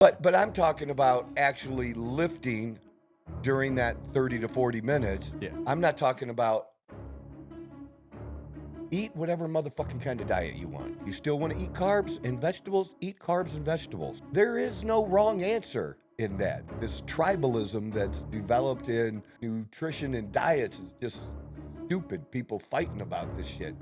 But I'm talking about actually lifting during that 30 to 40 minutes. Yeah. I'm not talking about eat whatever motherfucking kind of diet you want. You still want to eat carbs and vegetables? Eat carbs and vegetables. There is no wrong answer in that. This tribalism that's developed in nutrition and diets is just stupid. People fighting about this shit.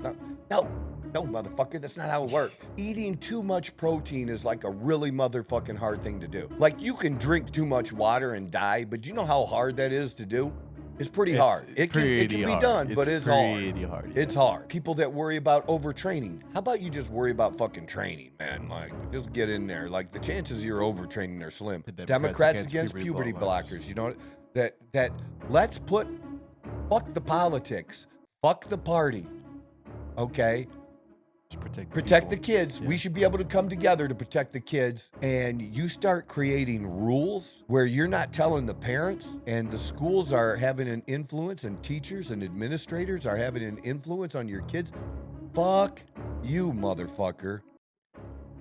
No, motherfucker, that's not how it works. Eating too much protein is like a really motherfucking hard thing to do. Like, you can drink too much water and die, but you know how hard that is to do? It's pretty hard. It can be done, but it's hard. Yeah. It's hard. People that worry about overtraining. How about you just worry about fucking training, man? Like, just get in there. Like, the chances you're overtraining are slim. The Democrats against puberty blockers. You know that let's fuck the politics. Fuck the party. Okay? Protect the kids. Yeah. We should be able to come together to protect the kids. And you start creating rules where you're not telling the parents, and the schools are having an influence, and teachers and administrators are having an influence on your kids. Fuck you, motherfucker.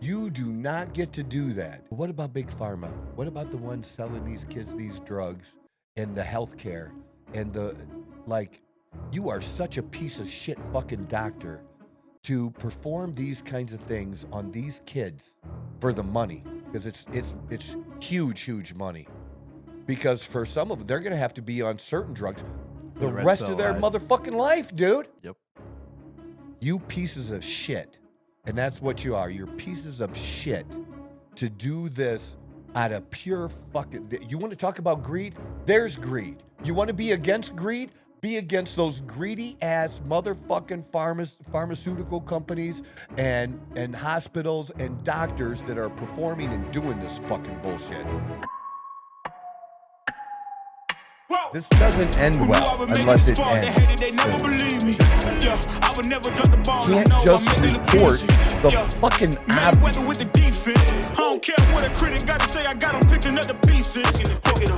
You do not get to do that. What about Big Pharma? What about the ones selling these kids these drugs and the healthcare and you are such a piece of shit fucking doctor to perform these kinds of things on these kids for the money, because it's huge money. Because for some of them, they're gonna have to be on certain drugs the rest of their motherfucking life, dude. Yep. You pieces of shit, and that's what you are. You're pieces of shit to do this out of pure fucking. You want to talk about greed? There's greed. You want to be against greed? Be against those greedy ass motherfucking pharmaceutical companies and hospitals and doctors that are performing and doing this fucking bullshit. This doesn't end well unless it ends. Can't just report the fucking obvious. I don't care what a critic got to say, I got them picking up the pieces.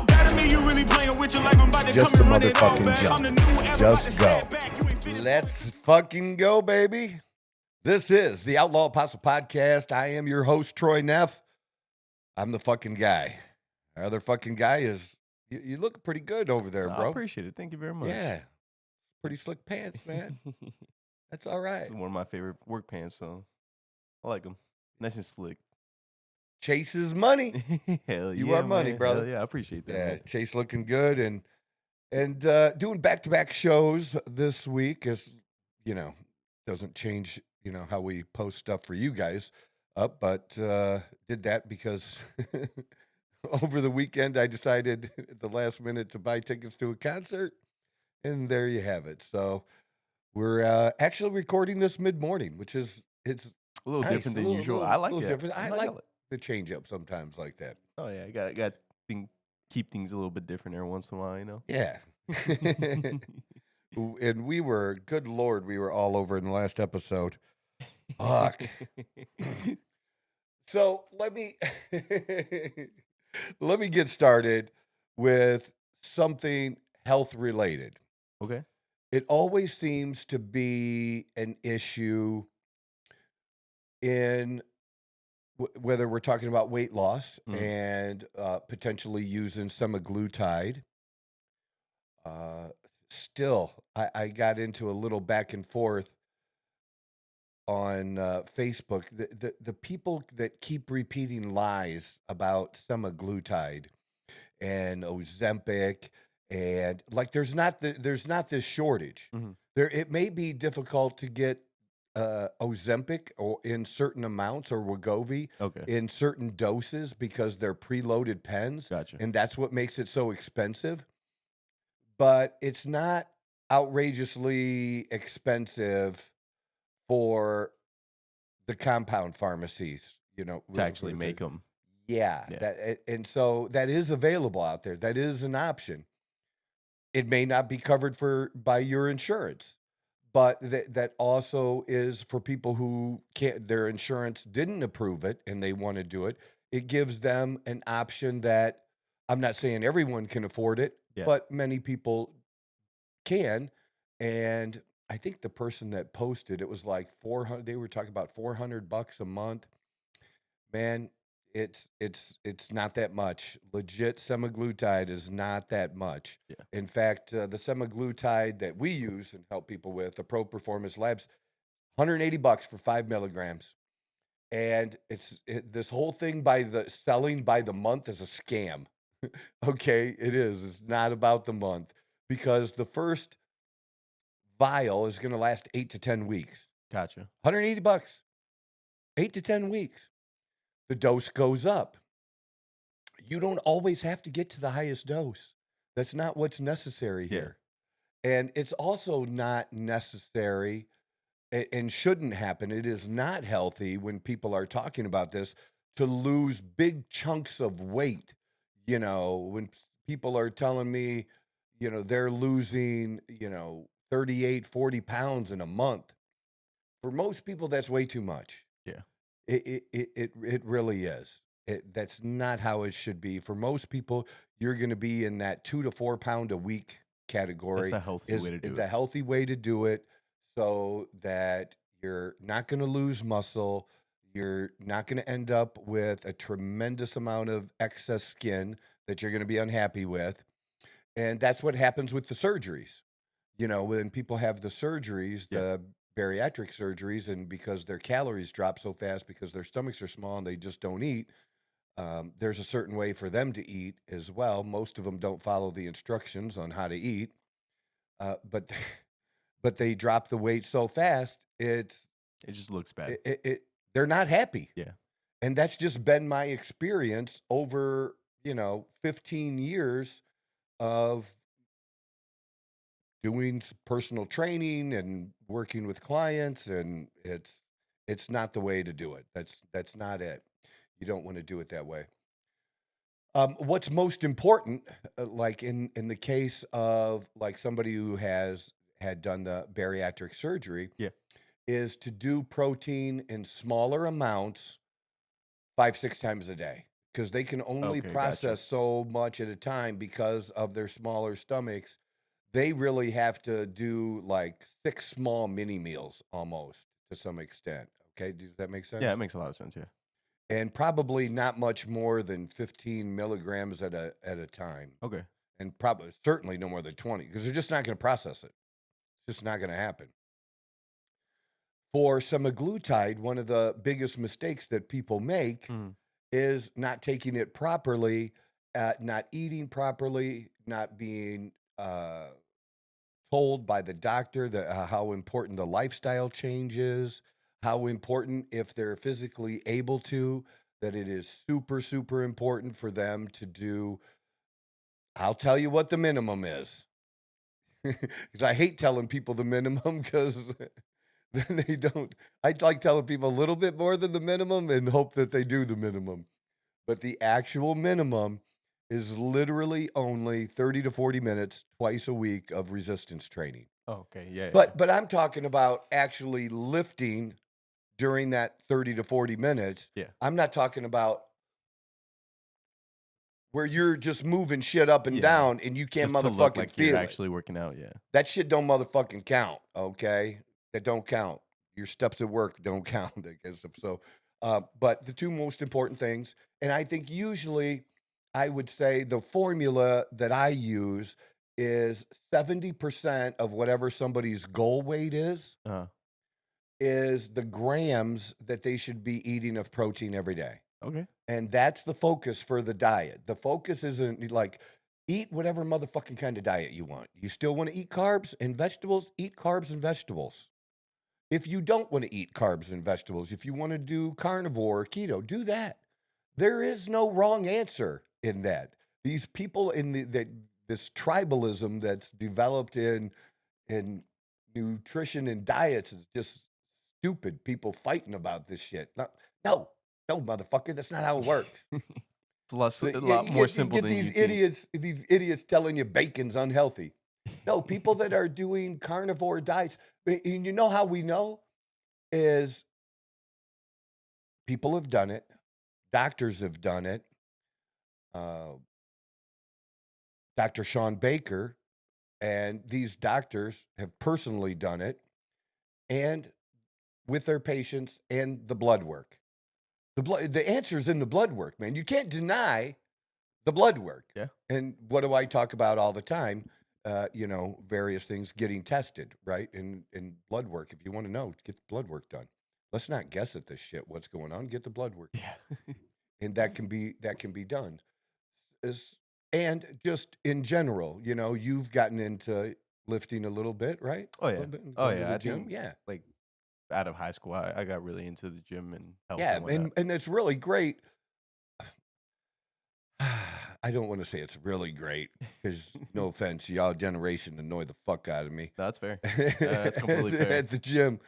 That mean you really playing with your life, I'm about to Just come a and run it all motherfucking back. I'm the jump. new era, Just about to go. say it back. You ain't finished. Let's fucking go, baby. This is the Outlaw Apostle Podcast. I am your host, Troy Neff. I'm the fucking guy. Our other fucking guy is, you look pretty good over there, bro. I appreciate it. Thank you very much. Yeah. Pretty slick pants, man. That's all right. It's one of my favorite work pants, so I like them. Nice and slick. Chase is money. Hell You yeah, are money, man. brother. Hell yeah, I appreciate that. Yeah, Man. Chase looking good and doing back-to-back shows this week is, doesn't change, how we post stuff for you guys up, but did that because over the weekend I decided at the last minute to buy tickets to a concert, and there you have it. So we're actually recording this mid-morning, which is it's A little nice, different than usual. I like it. different. I like it. the change up sometimes like that. Oh yeah, I got keep things a little bit different every once in a while, you know. Yeah. And we were, good Lord, we were all over in the last episode. Fuck. So let me get started with something health related. Okay. It always seems to be an issue in whether we're talking about weight loss and potentially using semaglutide. Still, I got into a little back and forth on Facebook. The people that keep repeating lies about semaglutide and Ozempic, and like there's not this shortage. Mhm. It may be difficult to get Ozempic or in certain amounts, or Wegovy Okay. in certain doses, because they're preloaded pens, Gotcha. and that's what makes it so expensive. But it's not outrageously expensive for the compound pharmacies, To actually make them. Yeah, Yeah. and so that is available out there. That is an option. It may not be covered by your insurance, but that also is for people who can't, their insurance didn't approve it and they want to do it. It gives them an option that, I'm not saying everyone can afford it, Yeah. but many people can. And I think the person that posted, it was like 400, they were talking about $400 a month. Man, it's not that much. Legit semaglutide is not that much. Yeah. In fact, the semaglutide that we use and help people with, the Pro Performance Labs, $180 for 5 milligrams. And this whole thing selling by the month is a scam. Okay, it is. It's not about the month because the first vial is going to last 8 to 10 weeks. Gotcha. $180, 8 to 10 weeks. The dose goes up. You don't always have to get to the highest dose. That's not what's necessary here. And it's also not necessary and shouldn't happen. It is not healthy when people are talking about this to lose big chunks of weight. You know, when people are telling me, you know, they're losing, 38, 40 pounds in a month. For most people, that's way too much. Yeah. It really is. That's not how it should be. For most people, you're going to be in that 2 to 4 pound a week category. That's a healthy way to do the it. healthy way to do it, so that you're not going to lose muscle. You're not going to end up with a tremendous amount of excess skin that you're going to be unhappy with. And that's what happens with the surgeries. You know, when people have the surgeries, the bariatric surgeries, and because their calories drop so fast because their stomachs are small and they just don't eat, there's a certain way for them to eat as well. Most of them don't follow the instructions on how to eat, but they drop the weight so fast, It just looks bad. they're not happy. Yeah. And that's just been my experience over, 15 years of doing personal training and working with clients, and it's not the way to do it. That's not it. You don't want to do it that way. What's most important, like in the case of like somebody who had done the bariatric surgery, is to do protein in smaller amounts 5-6 times a day, because they can only process so much at a time because of their smaller stomachs. They really have to do like 6 small mini meals almost to some extent. Okay, does that make sense? Yeah, it makes a lot of sense. Yeah. And probably not much more than 15 milligrams at a time. Okay. And certainly no more than 20, because they're just not going to process it. It's just not going to happen. For semaglutide, one of the biggest mistakes that people make is not taking it properly, not eating properly, not being told by the doctor that how important the lifestyle change is, how important, if they're physically able to, that it is super, super important for them to do. I'll tell you what the minimum is, because I hate telling people the minimum, because then they don't. I like telling people a little bit more than the minimum and hope that they do the minimum. But the actual minimum is literally only 30 to 40 minutes twice a week of resistance training. Oh, okay. Yeah. But I'm talking about actually lifting during that 30 to 40 minutes. Yeah. I'm not talking about where you're just moving shit up and down and you can't just to look motherfucking like feel you're it. actually working out. Yeah. That shit don't motherfucking count, okay? That don't count. Your steps at work don't count, I guess. So, but the two most important things, and I think usually I would say the formula that I use is 70% of whatever somebody's goal weight is the grams that they should be eating of protein every day. Okay. And that's the focus for the diet. The focus isn't like eat whatever motherfucking kind of diet you want. You still want to eat carbs and vegetables? Eat carbs and vegetables. If you don't want to eat carbs and vegetables, if you want to do carnivore or keto, do that. There is no wrong answer in that. These people this tribalism that's developed in nutrition and diets is just stupid. People fighting about this shit. No, motherfucker, that's not how it works. It's a lot more simple than these idiots telling you bacon's unhealthy. No, people that are doing carnivore diets, and you know how we know is people have done it, doctors have done it. Dr. Sean Baker and these doctors have personally done it, and with their patients and the blood work. The answer is in the blood work, man. You can't deny the blood work. Yeah. And what do I talk about all the time? Various things getting tested, right? And blood work. If you want to know, get the blood work done. Let's not guess at this shit. What's going on? Get the blood work. Yeah. And that can be done. And just in general, you've gotten into lifting a little bit, right? Oh A yeah. little bit, Oh going to yeah. the I gym. think Yeah. like out of high school, I got really into the gym and health Yeah, and whatnot. and it's really great. I don't want to say it's really great because no offense, y'all generation annoy the fuck out of me. No, that's fair. That's completely fair. At the gym,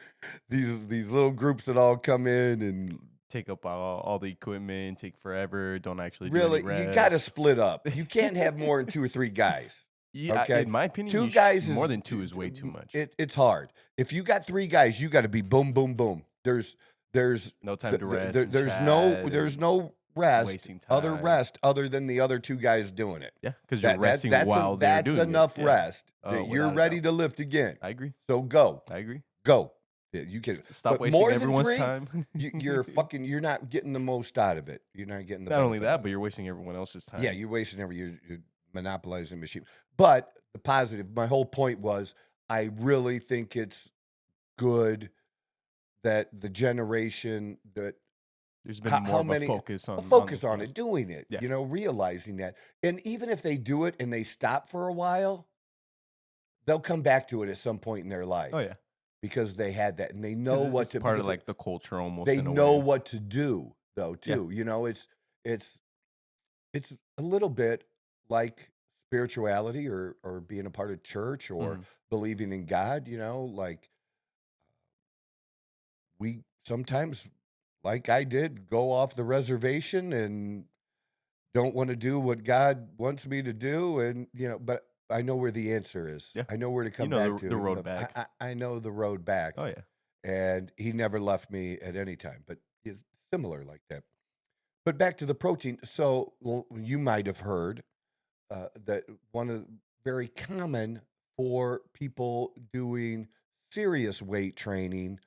these little groups that all come in and Take up all the equipment, take forever, don't actually do really, any you got to reps. split up. You can't have more than 2 or 3 guys. Yeah, Okay, in my opinion, 2 you guys more is than 2 is way too much. It's hard. If you got 3 guys, you got to be boom, boom, boom. There's No time to rest. and there's chat no rest, wasting other time. rest other than the other 2 guys doing it. Yeah, because you're resting that's while they're that's doing enough it. Yeah. rest Oh, that you're without a ready doubt. to lift again. I agree. So go. I agree. Yeah, you can Stop but wasting more than everyone's 3, time. you're not getting the most out of it. You're not getting the Not only benefit out that, of but it. you're wasting everyone else's time. Yeah, you're wasting you're monopolizing machine. But the positive, my whole point was I really think it's good that the generation that There's been how more of many a focus on focus this on stuff. it, doing it, Yeah. realizing that. And even if they do it and they stop for a while, they'll come back to it at some point in their life Oh yeah, because they had that and they 'Cause know what it's to part of because like the culture almost. they in a know way. what to do though Yeah. too. It's a little bit like spirituality or being a part of church or Mhm. believing in God, like we sometimes, like I did, go off the reservation and don't want to do what God wants me to do. And, but I know where the answer is. Yeah. I know where to You come know back to. the and road back. I know the road back. Oh yeah. And he never left me at any time, but it's similar like that. But back to the protein. So you might have heard that one of very common for people doing serious weight training,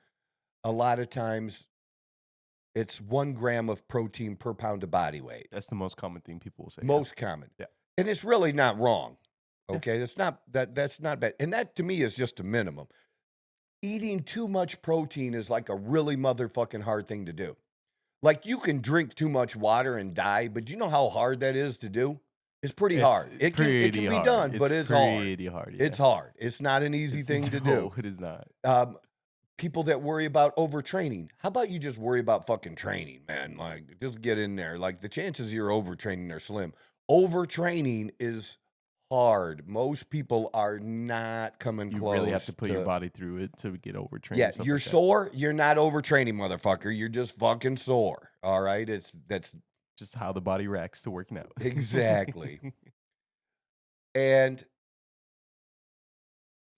a lot of times it's 1 gram of protein per pound of body weight. That's the most common thing people will say. Yeah. Most common. Yeah. And it's really not wrong. Yeah. Okay. That's not bad. And that to me is just a minimum. Eating too much protein is like a really motherfucking hard thing to do. Like you can drink too much water and die, but you know how hard that is to do? It's pretty hard. It can pretty be hard. done, but it's hard. pretty hard. Yeah. It's hard. It's not an easy thing to do. No, it is not. People that worry about overtraining. How about you just worry about fucking training, man? Like, just get in there. Like, the chances you're overtraining are slim. Overtraining is hard. Most people are not coming You close. really have to put your body through it to get overtrained. Yeah, stuff you're like that. sore. You're not overtraining, motherfucker. You're just fucking sore. All right, that's Just how the body reacts to working out. exactly. And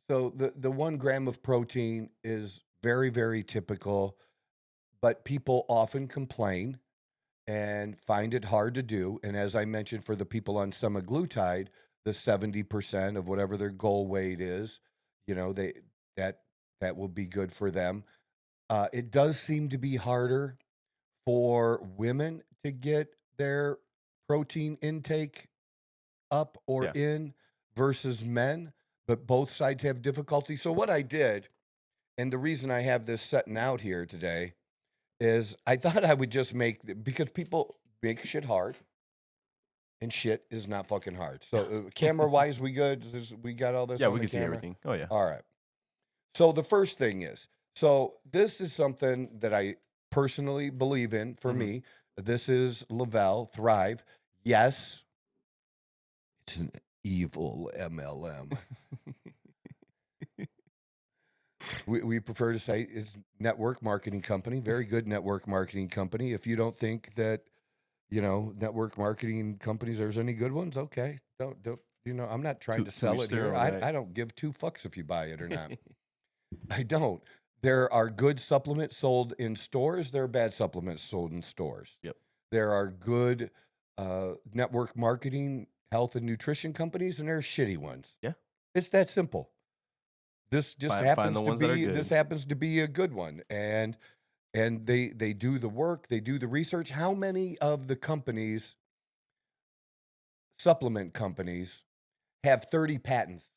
so the 1 gram of protein is very, very typical, but people often complain and find it hard to do. And as I mentioned, for the people on semaglutide, the 70% of whatever their goal weight is, that will be good for them. It does seem to be harder for women to get their protein intake up or Yeah. in versus men, but both sides have difficulty. So what I did, and the reason I have this setting out here today, is I thought I would just because people make shit hard, and shit is not fucking hard. So camera-wise, we good? We got all this Yeah, on we the can see camera? everything. Oh yeah. All right. So the first thing is, this is something that I personally believe in for Mhm. me. This is Lavelle Thrive. Yes, it's an evil MLM. We prefer to say it's network marketing company, very good network marketing company. If you don't think that, network marketing companies, there's any good ones, okay. Don't, I'm not trying to To sell each it their here. own, right? I don't give 2 fucks if you buy it or not. I don't. There are good supplements sold in stores. There are bad supplements sold in stores. Yep. There are good network marketing, health and nutrition companies, and there are shitty ones. Yeah. It's that simple. This just Find happens the to ones that are be. good. This happens to be a good one, and And they do the work, they do the research. How many of the companies, supplement companies, have 30 patents?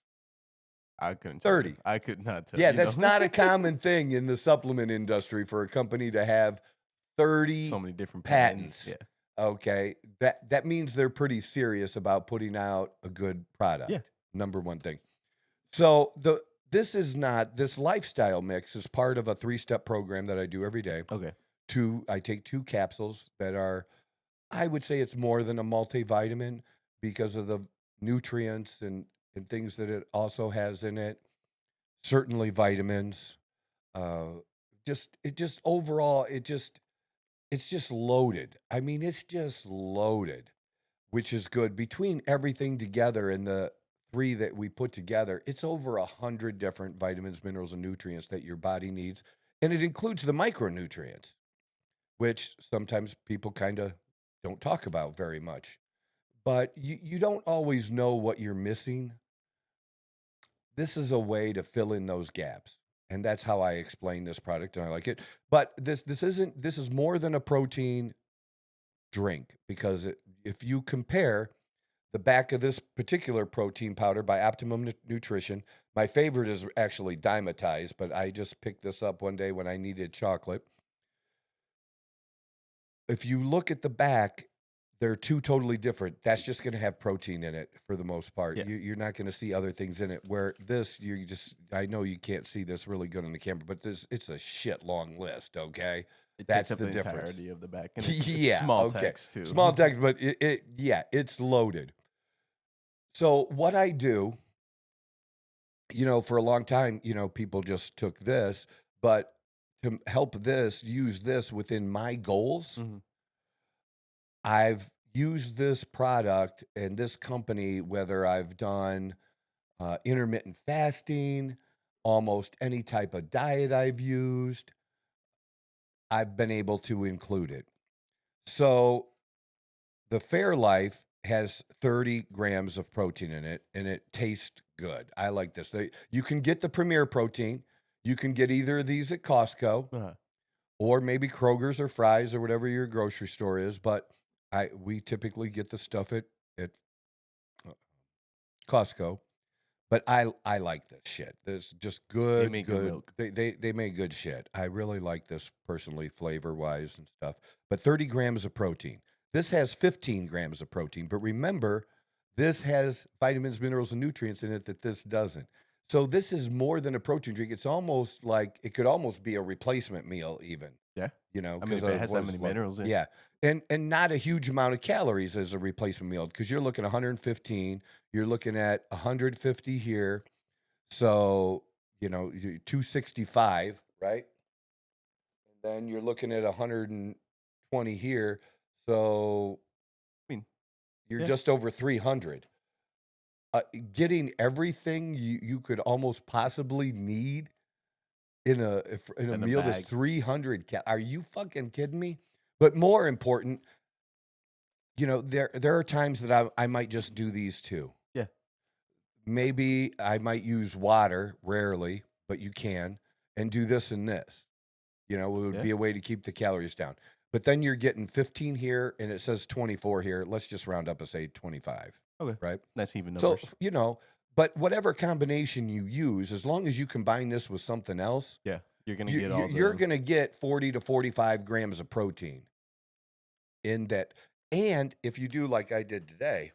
I couldn't tell you. 30. I could not tell Yeah, you. that's no. not a common thing in the supplement industry for a company to have 30 So many different patents. patents. Okay, that means they're pretty serious about putting out a good product. Yeah. Number one thing. So this lifestyle mix is part of a 3-step program that I do every day. Okay. I take 2 capsules that are, I would say it's more than a multivitamin because of the nutrients and things that it also has in it. Certainly vitamins. Overall, it's just loaded. I mean, it's just loaded, which is good. Between everything together and the 3 that we put together, it's over 100 different vitamins, minerals, and nutrients that your body needs. And it includes the micronutrients, which sometimes people kind of don't talk about very much. But you don't always know what you're missing. This is a way to fill in those gaps. And that's how I explain this product, and I like it. But this is more than a protein drink, because if you compare the back of this particular protein powder by Optimum Nutrition, my favorite is actually Dimetized, but I just picked this up one day when I needed chocolate. If you look at the back, they're 2 totally different. That's just going to have protein in it for the most part. Yeah. You're not going to see other things in it. Where this, I know you can't see this really good on the camera, but it's a shit long list. Okay, It that's takes up the the difference. entirety of the back. And it's Yeah, small okay. text too. Small text, but it's loaded. So what I do, for a long time, people just took this, but to help use this within my goals, Mhm. I've used this product and this company, whether I've done intermittent fasting, almost any type of diet I've used, I've been able to include it. So the Fairlife has 30 grams of protein in it, and it tastes good. I like this. You can get the Premier Protein. You can get either of these at Costco, Uh-huh. or maybe Kroger's or Fry's or whatever your grocery store is. But we typically get the stuff at Costco. But I like this shit. This is just good. They make good milk. They make good shit. I really like this personally, flavor wise and stuff. But 30 grams of protein. This has 15 grams of protein. But remember, this has vitamins, minerals, and nutrients in it that this doesn't. So this is more than a protein drink. It's almost like it could almost be a replacement meal, even. Yeah. I mean, Because if it has that many minerals in it. Yeah, and not a huge amount of calories as a replacement meal, because you're looking at 115. You're looking at 150 here, so 265, right? And then you're looking at 120 here, so I mean, you're yeah. just over 300. Getting everything you could almost possibly need in a meal that's bag. 300 are you fucking kidding me? But more important, there are times that I might just do these 2. Yeah. Maybe I might use water, rarely, but you can, and do this and this. It would be a way to keep the calories down. But then you're getting 15 here, and it says 24 here. Let's just round up and say 25. Okay. Right? That's even So, numbers. but whatever combination you use, as long as you combine this with something else, Yeah. You're going to get all you're going to get 40 to 45 grams of protein in that. And if you do like I did today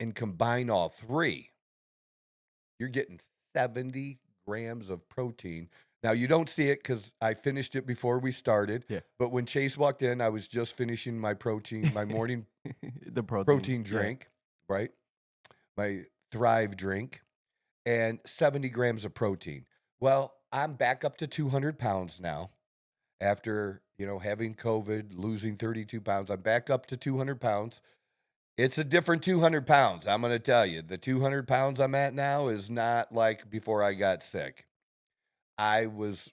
and combine all 3, you're getting 70 grams of protein. Now, you don't see it because I finished it before we started. Yeah. But when Chase walked in, I was just finishing my morning the protein drink, right? My Thrive drink, and 70 grams of protein. Well, I'm back up to 200 pounds now after, having COVID, losing 32 pounds. I'm back up to 200 pounds. It's a different 200 pounds. I'm going to tell you, the 200 pounds I'm at now is not like before I got sick. I was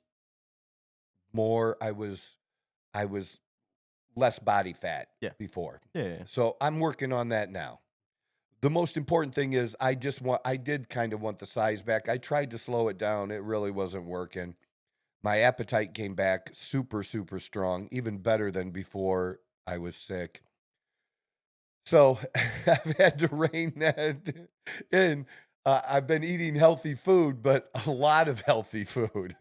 less body fat before. Yeah. So I'm working on that now. The most important thing is I did kind of want the size back. I tried to slow it down. It really wasn't working. My appetite came back super, super strong, even better than before I was sick. So I've had to rein that in. I've been eating healthy food, but a lot of healthy food.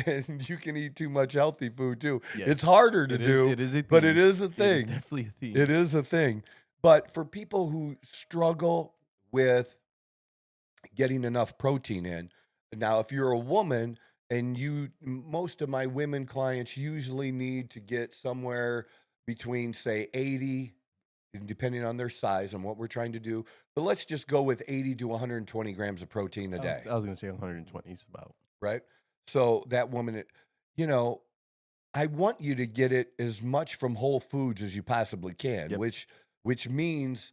And you can eat too much healthy food too. Yes. It's harder to It do, is a but it theme. is a It is thing. definitely a theme. It is a thing. But for people who struggle with getting enough protein in, now, if you're a woman and most of my women clients usually need to get somewhere between, say, 80, depending on their size and what we're trying to do. But let's just go with 80 to 120 grams of protein a day, I was going to say 120 is about. right? So that woman, you know, I want you to get it as much from whole foods as you possibly can, Yep. which means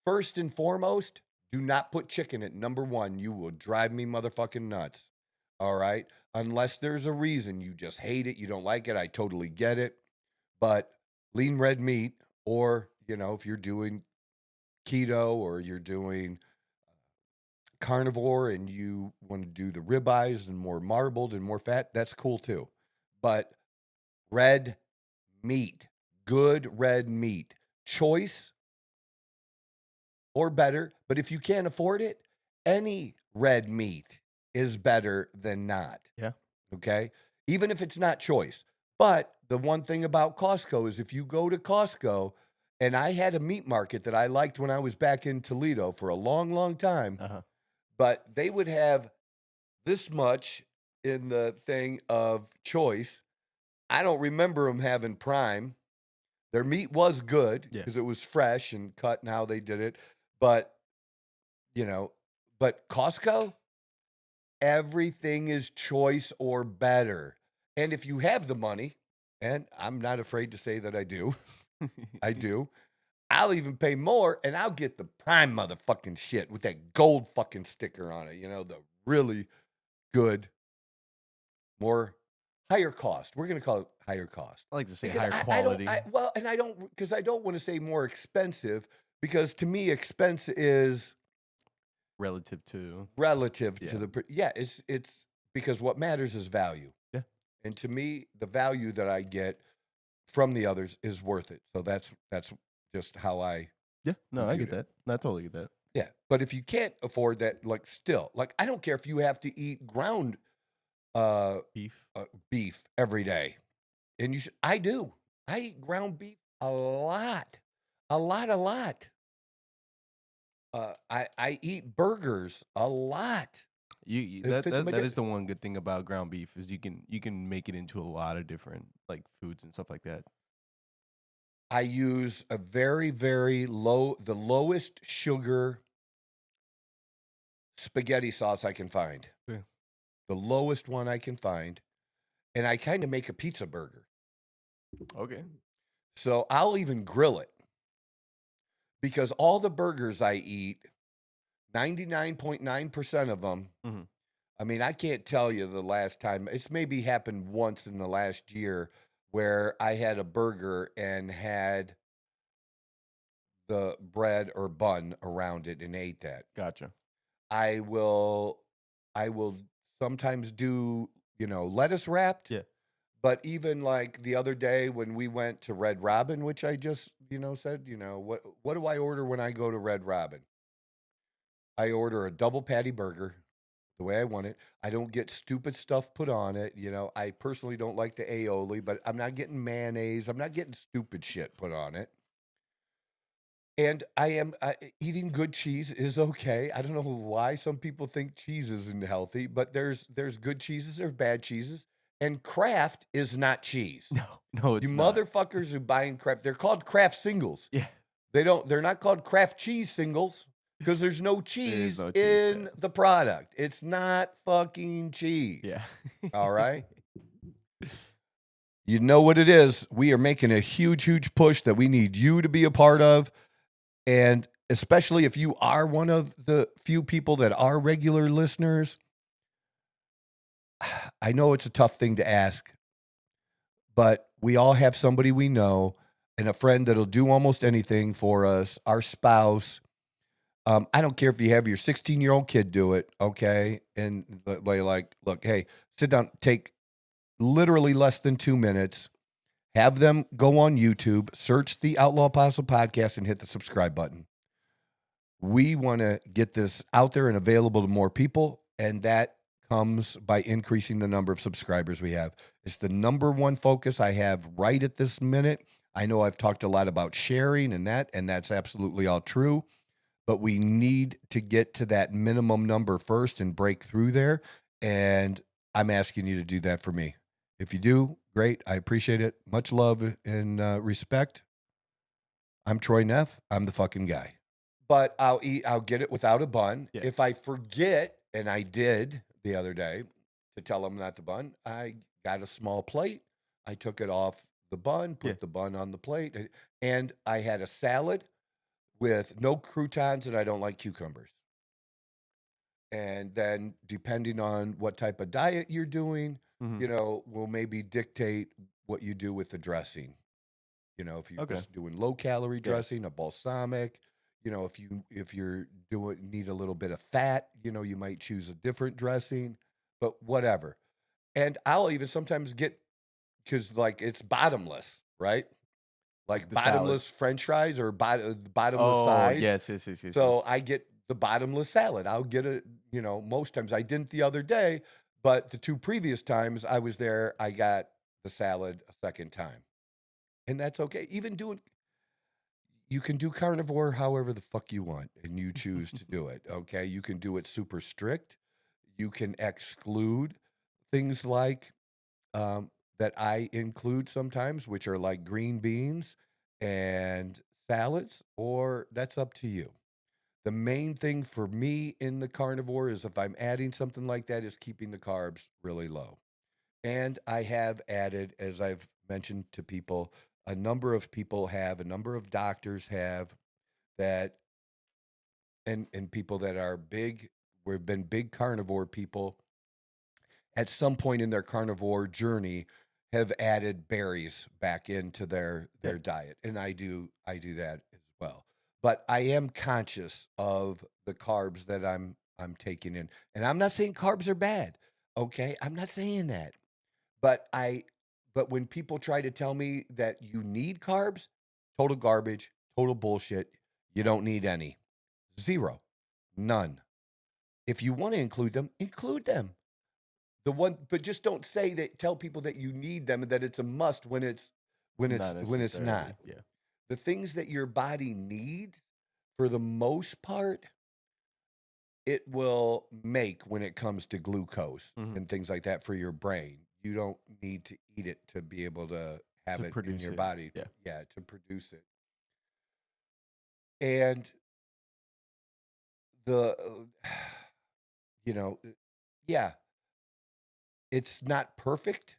first and foremost, do not put chicken at number one. You will drive me motherfucking nuts. All right. Unless there's a reason you just hate it, you don't like it. I totally get it. But lean red meat, or, if you're doing keto or you're doing carnivore and you want to do the ribeyes and more marbled and more fat, that's cool too. But red meat, good red meat, choice or better. But if you can't afford it, any red meat is better than not. Yeah. Okay. Even if it's not choice. But the one thing about Costco is if you go to Costco, and I had a meat market that I liked when I was back in Toledo for a long, long time, but they would have this much in the thing of choice. I don't remember them having prime. Their meat was good because it was fresh and cut and how they did it. But, but Costco, everything is choice or better. And if you have the money, and I'm not afraid to say that I do, I do, I'll even pay more and I'll get the prime motherfucking shit with that gold fucking sticker on it. The really good, more higher cost. We're going to call it higher cost. I like to say Because higher quality. I don't want to say more expensive, because to me, expense is relative to the, it's because what matters is value. Yeah. And to me, the value that I get from the others is worth it. So that's just how I. Yeah. No, I get that. I totally get that. Yeah. But if you can't afford that, I don't care if you have to eat ground beef every day. And you should. I do. I eat ground beef a lot. I eat burgers a lot. That is the one good thing about ground beef is you can make it into a lot of different foods and stuff like that. I use a very, very the lowest sugar spaghetti sauce I can find. Yeah. The lowest one I can find. And I kind of make a pizza burger. Okay. So I'll even grill it. Because all the burgers I eat, 99.9% of them, I mean, I can't tell you the last time. It's maybe happened once in the last year where I had a burger and had the bread or bun around it and ate that. Gotcha. I will sometimes do, lettuce wrapped. Yeah. But even like the other day when we went to Red Robin, which I just, said, what do I order when I go to Red Robin? I order a double patty burger the way I want it. I don't get stupid stuff put on it. I personally don't like the aioli, but I'm not getting mayonnaise. I'm not getting stupid shit put on it. And I am eating good cheese is okay. I don't know why some people think cheese isn't healthy, but there's good cheeses, there's bad cheeses. And Kraft is not cheese. No, it's not. Motherfuckers who buying Kraft, they're called Kraft singles. Yeah. They're not called Kraft cheese singles because there's no cheese in the product. It's not fucking cheese. Yeah. All right. You know what it is. We are making a huge, huge push that we need you to be a part of. And especially if you are one of the few people that are regular listeners, I know it's a tough thing to ask, but we all have somebody we know and a friend that'll do almost anything for us, our spouse. I don't care if you have your 16-year-old kid do it, okay? And like, look, hey, sit down, take literally less than 2 minutes. Have them go on YouTube, search the Outlaw Apostle podcast, and hit the subscribe button. We want to get this out there and available to more people, and that comes by increasing the number of subscribers we have. It's the number one focus I have right at this minute. I know I've talked a lot about sharing and that's absolutely all true, but we need to get to that minimum number first and break through there, and I'm asking you to do that for me. If you do, great. I appreciate it. Much love and respect. I'm Troy Neff. I'm the fucking guy. But I'll get it without a bun. Yeah. If I forget, and I did the other day, to tell them not the bun, I got a small plate. I took it off the bun, put the bun on the plate, and I had a salad with no croutons, and I don't like cucumbers. And then depending on what type of diet you're doing, will maybe dictate what you do with the dressing. If you're just doing low calorie dressing, a balsamic, if you're need a little bit of fat, you might choose a different dressing, but whatever. And I'll even sometimes get, because like it's bottomless, right? Like the bottomless salad. French fries or bottomless sides. Yes. So I get the bottomless salad. I'll get it, most times. I didn't the other day, but the 2 previous times I was there, I got the salad a second time. And that's okay. You can do carnivore however the fuck you want, and you choose to do it, okay? You can do it super strict. You can exclude things like that I include sometimes, which are like green beans and salads, or that's up to you. The main thing for me in the carnivore is, if I'm adding something like that, is keeping the carbs really low. And I have added, as I've mentioned to people, a number of doctors have that, and people that are big, we've been big carnivore people, at some point in their carnivore journey have added berries back into their diet. And I do that as well. But I am conscious of the carbs that I'm taking in. And I'm not saying carbs are bad. Okay? I'm not saying that. But when people try to tell me that you need carbs, total garbage, total bullshit. You don't need any. Zero. None. If you want to include them, include them. But just don't tell people that you need them and that it's a must when it's not. Yeah. The things that your body needs, for the most part, it will make when it comes to glucose and things like that for your brain. You don't need to eat it to be able to have it in your body. To produce it. And it's not perfect.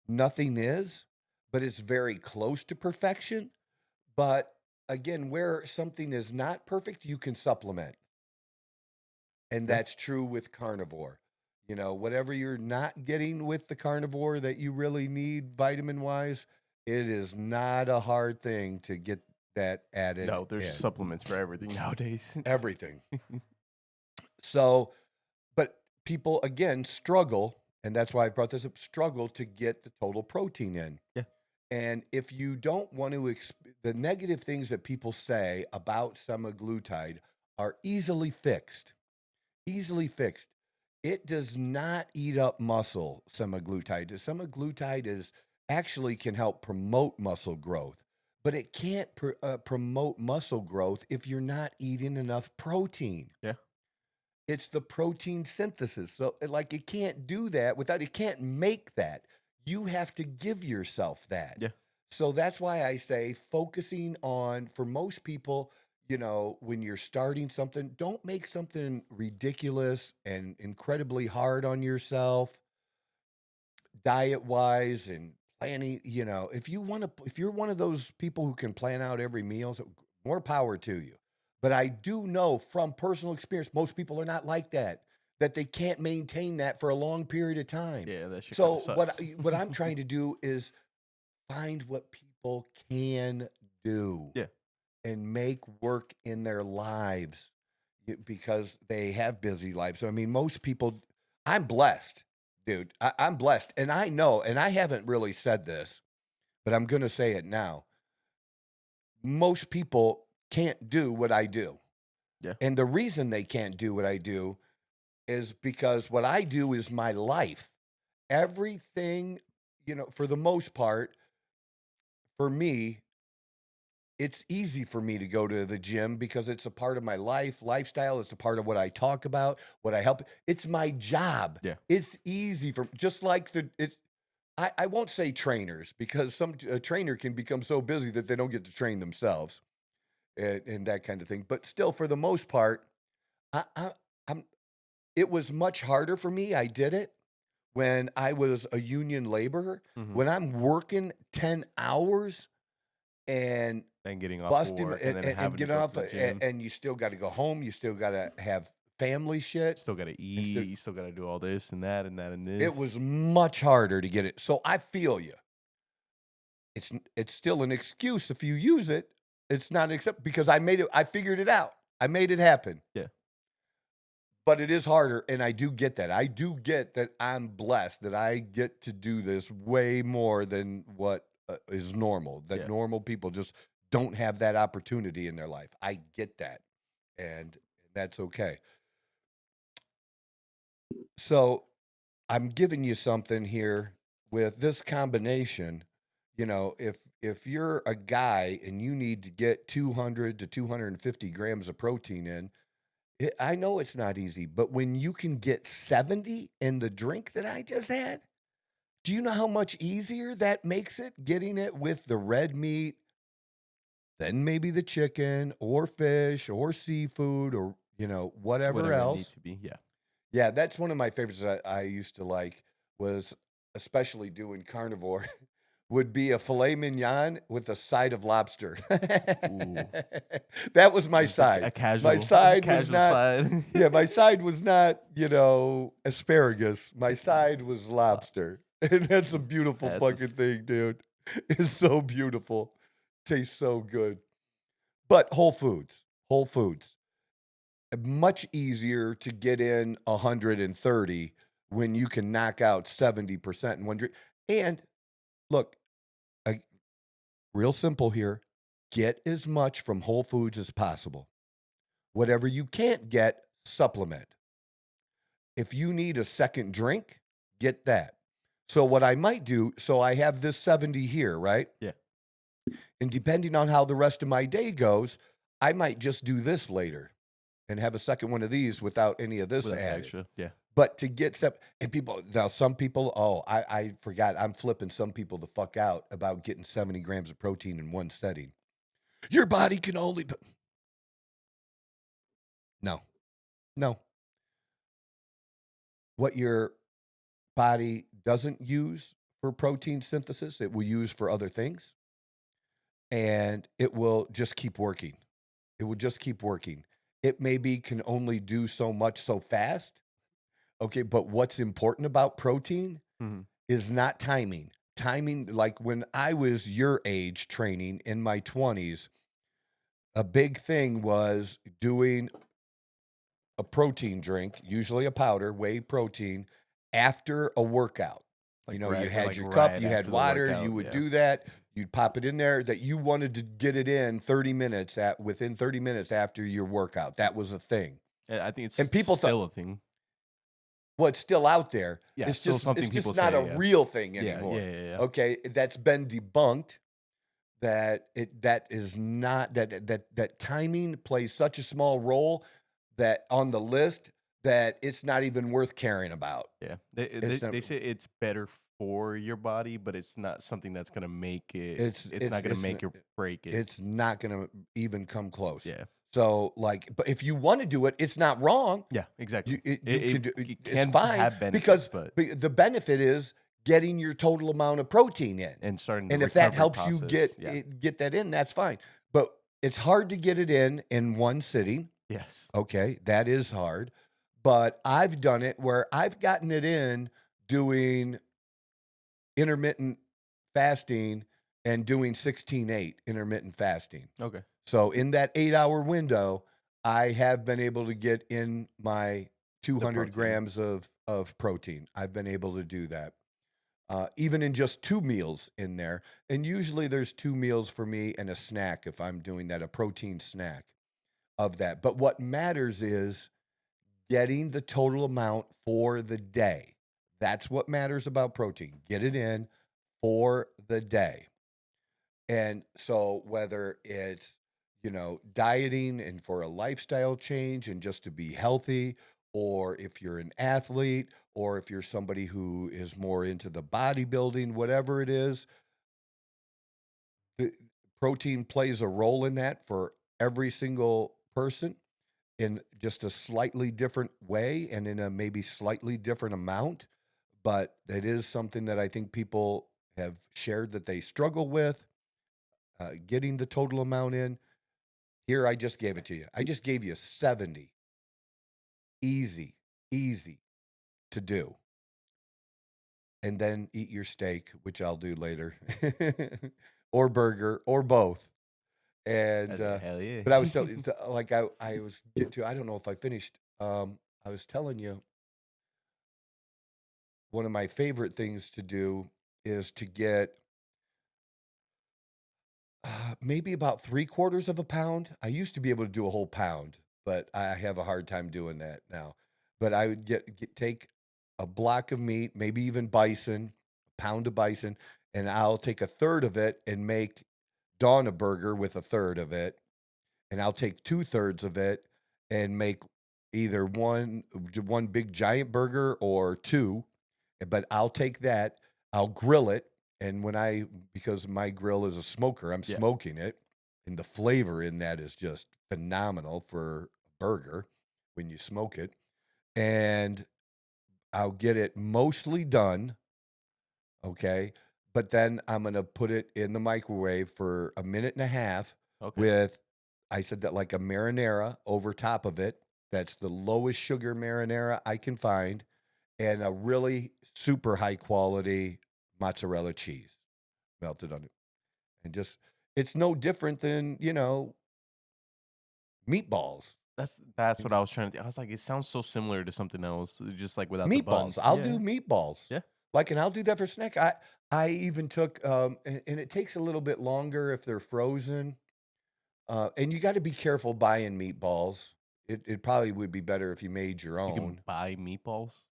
Nothing is, but it's very close to perfection. But again, where something is not perfect, you can supplement. And that's true with carnivore. Whatever you're not getting with the carnivore that you really need vitamin-wise, it is not a hard thing to get that added. No, there's supplements for everything nowadays. Everything. So, but people, again, struggle, and that's why I brought this up, struggle to get the total protein in. Yeah. And if you don't want to, the negative things that people say about semaglutide are easily fixed. Easily fixed. It does not eat up muscle, semaglutide. Semaglutide actually can help promote muscle growth, but it can't promote muscle growth if you're not eating enough protein. Yeah. It's the protein synthesis. So it can't do that it can't make that. You have to give yourself that. Yeah. So that's why I say focusing on, for most people, when you're starting something, don't make something ridiculous and incredibly hard on yourself, diet-wise and planning. If you're one of those people who can plan out every meal, so more power to you. But I do know from personal experience, most people are not like that they can't maintain that for a long period of time. Yeah, that shit So sucks. what I'm trying to do is find what people can do. Yeah. And make work in their lives, because they have busy lives. So, I mean, most people, I'm blessed. dude, I'm blessed. And I know, and I haven't really said this, but I'm going to say it now. Most people can't do what I do. Yeah. And the reason they can't do what I do is because what I do is my life. Everything, for the most part, for me, it's easy for me to go to the gym because it's a part of my lifestyle. It's a part of what I talk about, what I help. It's my job. Yeah. It's easy just like I won't say trainers because a trainer can become so busy that they don't get to train themselves and that kind of thing. But still, for the most part, I, I'm. It was much harder for me. I did it when I was a union laborer. Mhm. When I'm working 10 hours and getting off busting work and having to getting go off, to the gym. and you still got to go home. You still got to have family shit. Still got to eat. You still got to do all this and that and that and this. It was much harder to get it. So I feel you. It's still an excuse if you use it. It's not because I made it. I figured it out. I made it happen. Yeah. But it is harder, and I do get that. I do get that I'm blessed that I get to do this way more than what is normal, that normal people just don't have that opportunity in their life. I get that, and that's okay. So I'm giving you something here with this combination. If you're a guy and you need to get 200 to 250 grams of protein in, I know it's not easy, but when you can get 70 in the drink that I just had, do you know how much easier that makes it getting it with the red meat, then maybe the chicken or fish or seafood or, whatever it else. needs to be. Yeah. Yeah, that's one of my favorites that I used to like was especially doing carnivore. Would be a filet mignon with a side of lobster. That was my side. A casual, my side was casual not. side. Yeah, my side was not, asparagus. My side was lobster, and that's a beautiful fucking thing, dude. It's so beautiful. Tastes so good. But Whole Foods, much easier to get in 130 when you can knock out 70% in one drink. And look. Real simple here. Get as much from Whole Foods as possible. Whatever you can't get, supplement. If you need a second drink, get that. So what I might do, so I have this 70 here, right? Yeah. And depending on how the rest of my day goes, I might just do this later and have a second one of these without any of this added. Extra. Yeah. But to get some people, I forgot, I'm flipping some people the fuck out about getting 70 grams of protein in one setting. Your body can only... No. What your body doesn't use for protein synthesis, it will use for other things. And it will just keep working. It maybe can only do so much so fast. Okay, but what's important about protein is not timing. Timing, like when I was your age training in my 20s, a big thing was doing a protein drink, usually a powder, whey protein, after a worktout. You had your cup, you had water, you would do that. You'd pop it in there that you wanted to get it in within 30 minutes after your workout. That was a thing. I think it's and people still a thing. Well, it's still out there. Yeah, it's just something it's just people not say, a real thing anymore. Yeah. Okay, that's been debunked. That is not that timing plays such a small role that on the list that it's not even worth caring about. Yeah, they say it's better for your body, but it's not something that's gonna make it. It's not gonna make or break it. It's not gonna even come close. Yeah. So, but if you want to do it, it's not wrong. Yeah, exactly. It's fine have benefits, because but the benefit is getting your total amount of protein in and starting. And if that helps you get that in, that's fine. But it's hard to get it in one sitting. Yes. Okay, that is hard. But I've done it where I've gotten it in doing intermittent fasting and doing 16-8 intermittent fasting. Okay. So in that 8-hour window, I have been able to get in my 200 grams of protein. I've been able to do that. Even in just 2 meals in there. And usually there's 2 meals for me and a snack if I'm doing that, a protein snack of that. But what matters is getting the total amount for the day. That's what matters about protein. Get it in for the day. And so whether it's, dieting and for a lifestyle change and just to be healthy, or if you're an athlete, or if you're somebody who is more into the bodybuilding, whatever it is, the protein plays a role in that for every single person in just a slightly different way and in a maybe slightly different amount. But it is something that I think people have shared that they struggle with, getting the total amount in. Here, I just gave it to you. I just gave you 70. Easy to do. And then eat your steak, which I'll do later, or burger, or both. And hell yeah. but I was telling, like I was get to. I don't know if I finished. I was telling you, one of my favorite things to do is to get maybe about 3/4 of a pound. I used to be able to do a whole pound, but I have a hard time doing that now. But I would take a block of meat, maybe even bison, a pound of bison, and I'll take 1/3 of it and make Dawn a burger with 1/3 of it. And I'll take 2/3 of it and make either one big giant burger or 2. But I'll take that, I'll grill it. And because my grill is a smoker, I'm smoking it. And the flavor in that is just phenomenal for a burger when you smoke it. And I'll get it mostly done. Okay. But then I'm going to put it in the microwave for 1.5 minutes with, I said that like a marinara over top of it. That's the lowest sugar marinara I can find. And a really super high quality mozzarella cheese melted on it. And it's no different than, meatballs. That's what I was trying to. I was like, it sounds so similar to something else, just like without the Meatballs. buns. I'll do meatballs. Yeah. And I'll do that for snack. I even took, and it takes a little bit longer if they're frozen. And you got to be careful buying meatballs. It probably would be better if you made your own. You can buy meatballs.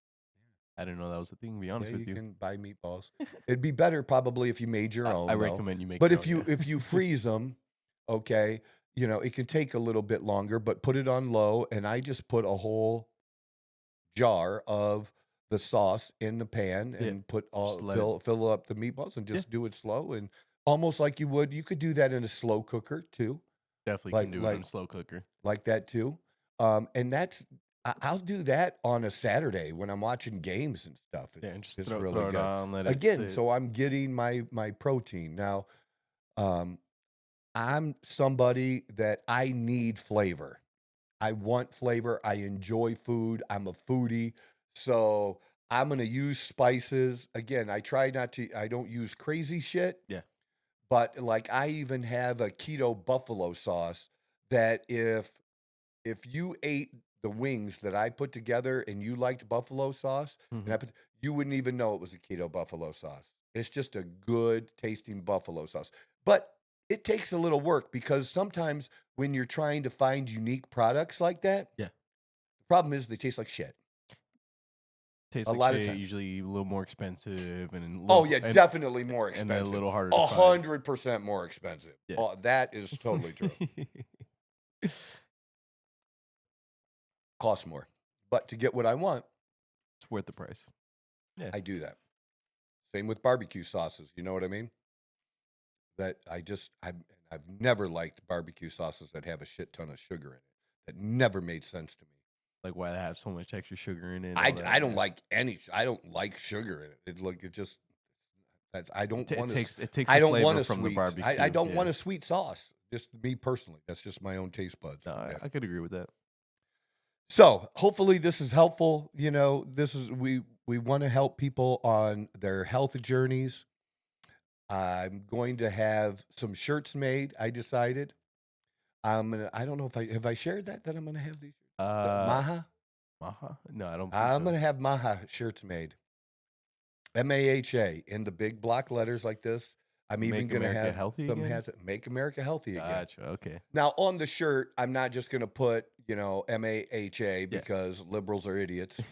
I didn't know that was a thing, to be honest with you. You can buy meatballs. It'd be better probably if you made your own. I recommend you make But your if own, if you freeze them, okay, it can take a little bit longer, but put it on low. And I just put a whole jar of the sauce in the pan and fill up the meatballs and just do it slow and almost like you could do that in a slow cooker too. Definitely can do it in a slow cooker. Like that too. And I'll do that on a Saturday when I'm watching games and stuff. And just it's throw really it good. on, let it Again, sit. so I'm getting my protein. Now, I'm somebody that I need flavor. I want flavor. I enjoy food. I'm a foodie. So I'm going to use spices. Again, I don't use crazy shit. Yeah. But like I even have a keto buffalo sauce that if you ate the wings that I put together and you liked buffalo sauce, and you wouldn't even know it was a keto buffalo sauce. It's just a good tasting buffalo sauce. But it takes a little work because sometimes when you're trying to find unique products like that, the problem is they taste like shit. Tastes like shit, usually a little more expensive and definitely more expensive. And a little harder to 100% more expensive. Yeah. Oh, that is totally true. Costs more. But to get what I want, it's worth the price. Yeah. I do that. Same with barbecue sauces. You know what I mean? That I've never liked barbecue sauces that have a shit ton of sugar in it. That never made sense to me. Like why they have so much extra sugar in it? I don't like I don't like sugar in it. I don't want to. I don't want a sweet. I don't want a sweet sauce. Just me personally. That's just my own taste buds. No, I could agree with that. So hopefully this is helpful. We want to help people on their health journeys. I'm going to have some shirts made. I decided. I don't know if have I shared that I'm going to have these. Maha. Maha? No, I don't think I'm so. going to have Maha shirts made. MAHA in the big block letters like this. I'm even Make going to America have healthy some again? hats. Make America healthy again. Gotcha. Okay. Now, on the shirt, I'm not just going to put, MAHA Yeah. because liberals are idiots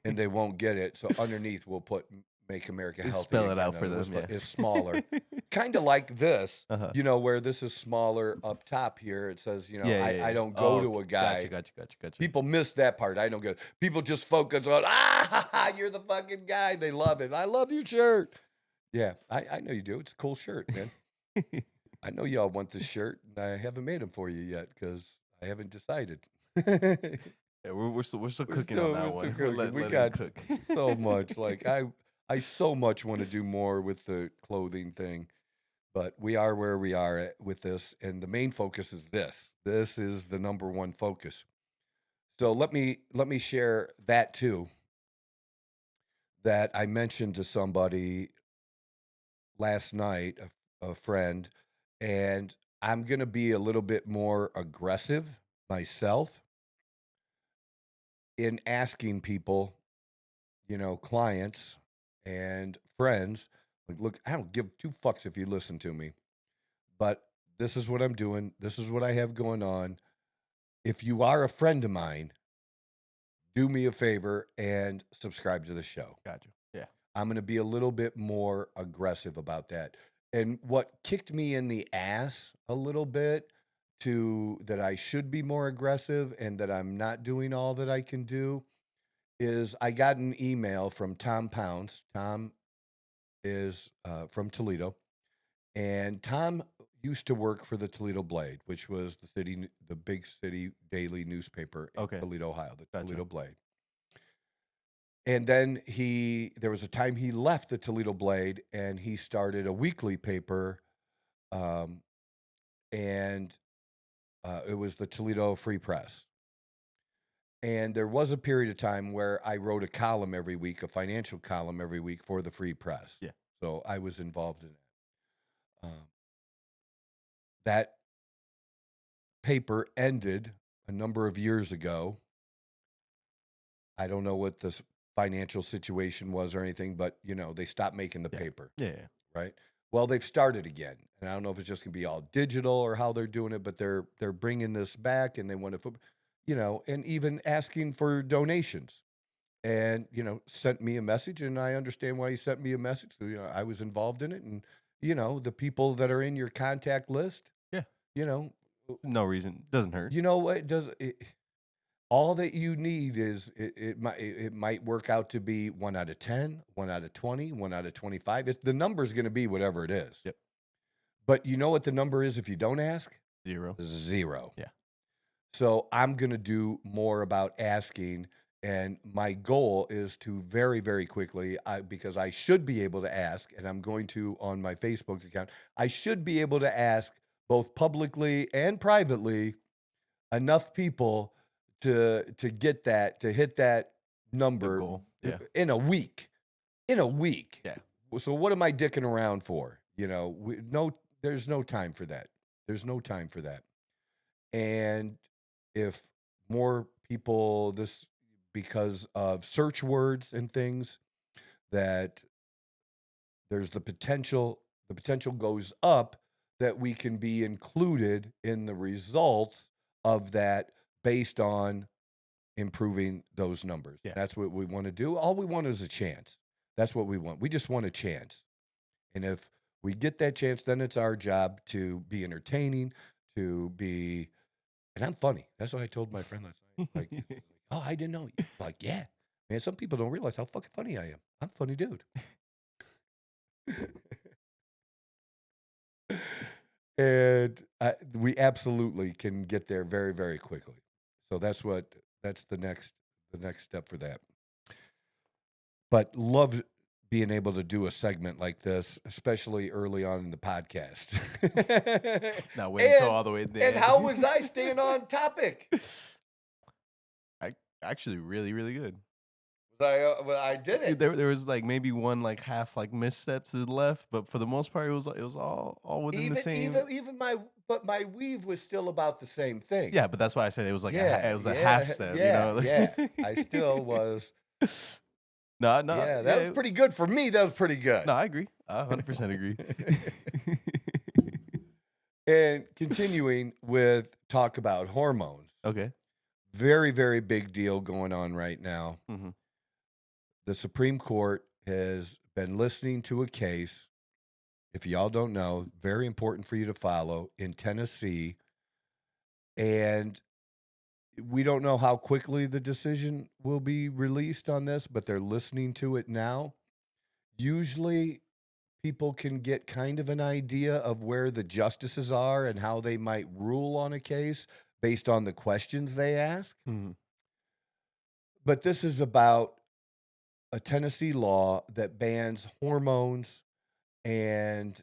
and they won't get it. So underneath, we'll put Make America Healthy Spell it again, out for and them. Yeah. It's smaller. Kind of like this, Uh-huh. where this is smaller up top here. It says, Yeah. I don't go to a guy. Gotcha. People miss that part. I don't go. People just focus on, you're the fucking guy. They love it. I love your shirt. Yeah, I know you do. It's a cool shirt, man. I know y'all want this shirt, and I haven't made them for you yet because I haven't decided. Yeah, we're still cooking on that one. We got so much. Like I so much want to do more with the clothing thing, but we are where we are with this, and the main focus is this. This is the number one focus. So let me share that too. That I mentioned to somebody last night, a friend, and I'm going to be a little bit more aggressive myself in asking people, clients and friends, like, look, I don't give two fucks if you listen to me, but this is what I'm doing. This is what I have going on. If you are a friend of mine, do me a favor and subscribe to the show. Gotcha. Yeah. I'm going to be a little bit more aggressive about that. And what kicked me in the ass a little bit to that I should be more aggressive and that I'm not doing all that I can do is I got an email from Tom Pounds. Tom is from Toledo, and Tom used to work for the Toledo Blade, which was the big city daily newspaper in Toledo, Ohio, the Toledo Blade. And then there was a time he left the Toledo Blade and he started a weekly paper, and it was the Toledo Free Press. And there was a period of time where I wrote a column every week, a financial column every week for the Free Press. Yeah. So I was involved in it. That paper ended a number of years ago. I don't know what the financial situation was or anything, but they stopped making the paper. Yeah. Right. Well, they've started again, and I don't know if it's just gonna be all digital or how they're doing it, but they're bringing this back, and they want to, and even asking for donations, and sent me a message, and I understand why he sent me a message. So I was involved in it, and the people that are in your contact list. Yeah. No reason doesn't hurt. You know what does it? All that you need is it might work out to be 1 out of 10, 1 out of 20, 1 out of 25. The number's going to be whatever it is. Yep. But you know what the number is if you don't ask? 0. 0. Yeah. So I'm going to do more about asking, and my goal is to very, very quickly, because I should be able to ask, and I'm going to on my Facebook account, I should be able to ask both publicly and privately enough people to get that, to hit that number in a week. Yeah. So what am I dicking around for? There's no time for that. There's no time for that. And if more people, because of search words and things, that there's the potential goes up that we can be included in the results of that based on improving those numbers. Yeah. That's what we want to do. All we want is a chance. That's what we want. We just want a chance. And if we get that chance, then it's our job to be entertaining, and I'm funny. That's what I told my friend last night. Like, oh, I didn't know. Like, yeah, man, some people don't realize how fucking funny I am. I'm a funny dude. And we absolutely can get there very, very quickly. So that's the next step for that. But love being able to do a segment like this, especially early on in the podcast. Not waiting until all the way there. And how was I staying on topic? Actually really, really good. Was I did it. There was like maybe one like half like missteps left, but for the most part, it was all within the same. Even my weave was still about the same thing. Yeah, but that's why I said it was like it was a half step. Yeah. I still was. No. Yeah, that was pretty good for me. That was pretty good. No, I agree. I 100% agree. And continuing with talk about hormones. Okay. Very, very big deal going on right now. Mm-hmm. The Supreme Court has been listening to a case, if y'all don't know, very important for you to follow, in Tennessee. And we don't know how quickly the decision will be released on this, but they're listening to it now. Usually people can get kind of an idea of where the justices are and how they might rule on a case based on the questions they ask. Mm-hmm. But this is about a Tennessee law that bans hormones and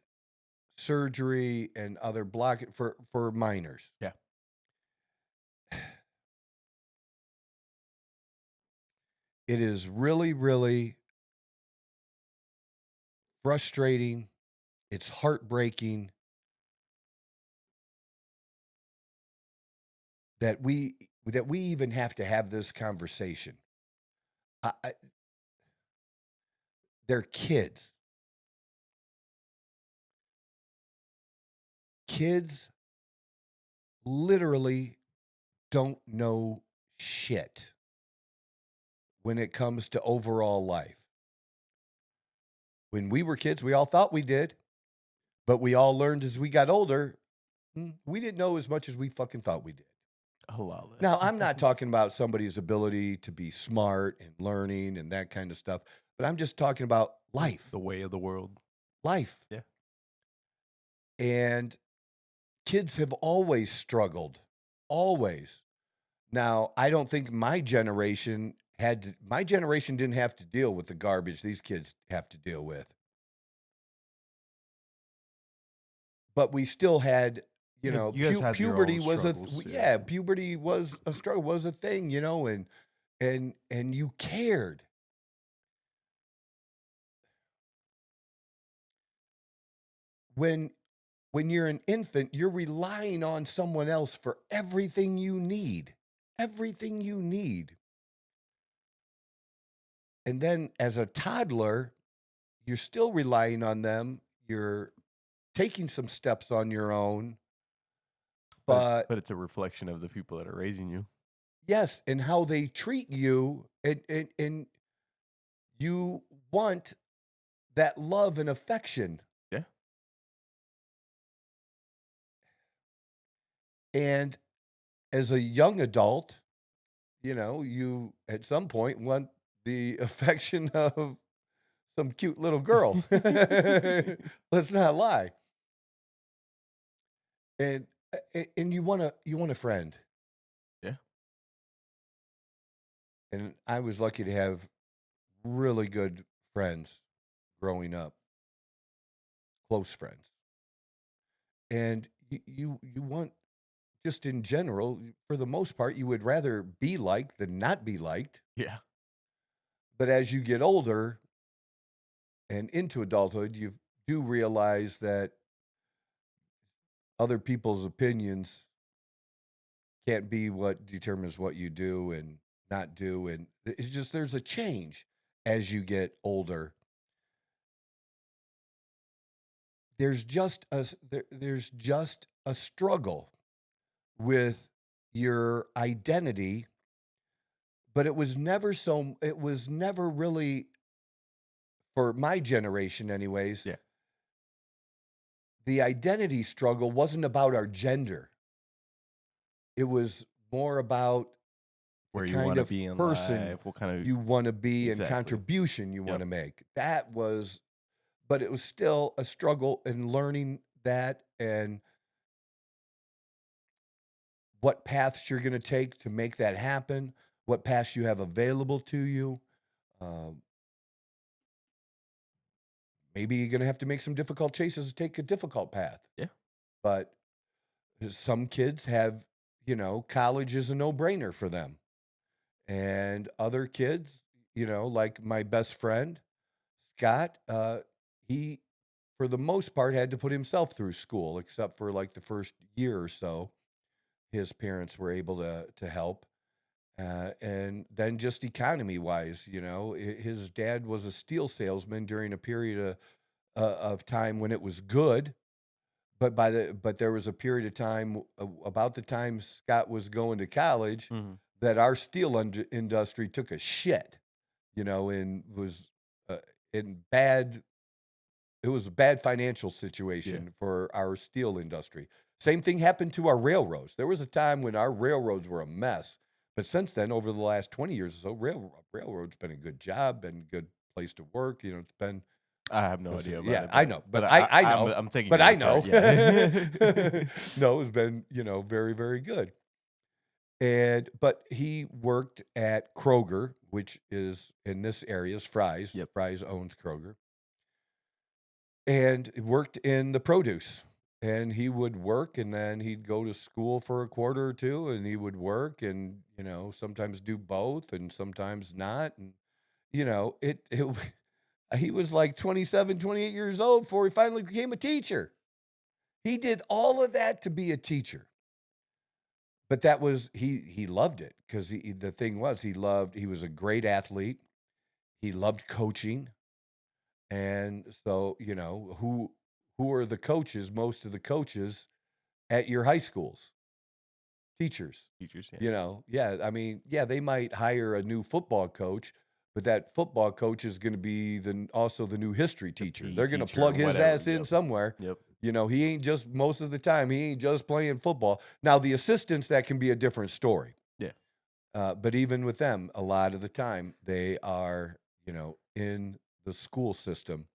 surgery and other for minors. Yeah. It is really, really frustrating. It's heartbreaking that we even have to have this conversation. They're kids. Kids literally don't know shit when it comes to overall life. When we were kids, we all thought we did, but we all learned as we got older, we didn't know as much as we fucking thought we did. A lot. Now, I'm not talking about somebody's ability to be smart and learning and that kind of stuff, but I'm just talking about life. The way of the world. Life. Yeah. And kids have always struggled. Always. Now, I don't think my generation didn't have to deal with the garbage these kids have to deal with. But we still had, puberty was puberty was a struggle, was a thing, and you cared. When you're an infant, you're relying on someone else for everything you need. Everything you need. And then as a toddler, you're still relying on them. You're taking some steps on your own. But it's a reflection of the people that are raising you. Yes, and how they treat you. And you want that love and affection. Yeah. And as a young adult, you at some point want the affection of some cute little girl. Let's not lie. And you want a friend. Yeah. And I was lucky to have really good friends growing up. Close friends. And you want, just in general, for the most part, you would rather be liked than not be liked. Yeah. But as you get older and into adulthood, you do realize that other people's opinions can't be what determines what you do and not do. And it's just, there's a change as you get older. There's just a struggle with your identity, but it was never really, for my generation anyways. Yeah. The identity struggle wasn't about our gender. It was more about where the you kind want to of be in person life, what kind of you want to be Exactly. and contribution you want to make. But it was still a struggle in learning that and what paths you're going to take to make that happen, what paths you have available to you. Maybe you're going to have to make some difficult choices to take a difficult path. Yeah. But some kids have, college is a no-brainer for them. And other kids, like my best friend, Scott, he, for the most part, had to put himself through school, except for like the first year or so. His parents were able to help. And then just economy wise, his dad was a steel salesman during a period of time when it was good. But there was a period of time about the time Scott was going to college that our steel industry took a shit, and was in bad. It was a bad financial situation for our steel industry. Same thing happened to our railroads. There was a time when our railroads were a mess, but since then, over the last 20 years or so, railroads been a good job, been a good place to work. It's been. I have no idea about it. I know, but I know. I'm taking. But your I know. word for it, yeah. No, it's been very, very good. But he worked at Kroger, which is in this area is Fry's. Yep. Fry's owns Kroger. And worked in the produce, and he would work, and then he'd go to school for a quarter or two, and he would work, and sometimes do both, and sometimes not, and he was like 27, 28 years old before he finally became a teacher. He did all of that to be a teacher, but that was he loved it because the thing was he was a great athlete, he loved coaching. And so, who are the coaches? Most of the coaches at your high schools, teachers. Yeah. I mean, they might hire a new football coach, but that football coach is going to be also the new history teacher. They're going to plug his ass in somewhere. Yep. He ain't just most of the time. He ain't just playing football. Now the assistants, that can be a different story. Yeah. But even with them, a lot of the time they are, in the school system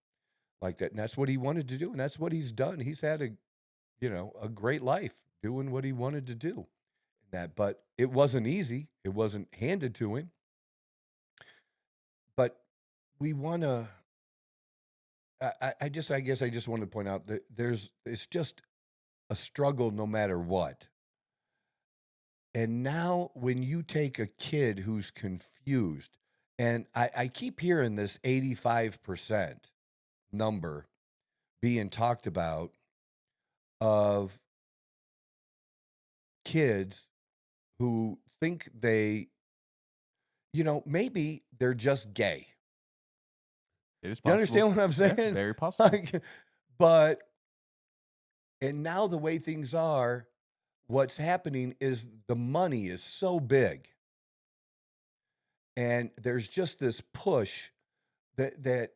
like that. And that's what he wanted to do. And that's what he's done. He's had a great life doing what he wanted to do. But it wasn't easy. It wasn't handed to him. But we want to, I guess I just want to point out that it's just a struggle no matter what. And now when you take a kid who's confused, and I keep hearing this 85% number being talked about of kids who think maybe they're just gay. It is possible. You understand what I'm saying? Yeah, very possible. And now the way things are, what's happening is the money is so big. And there's just this push that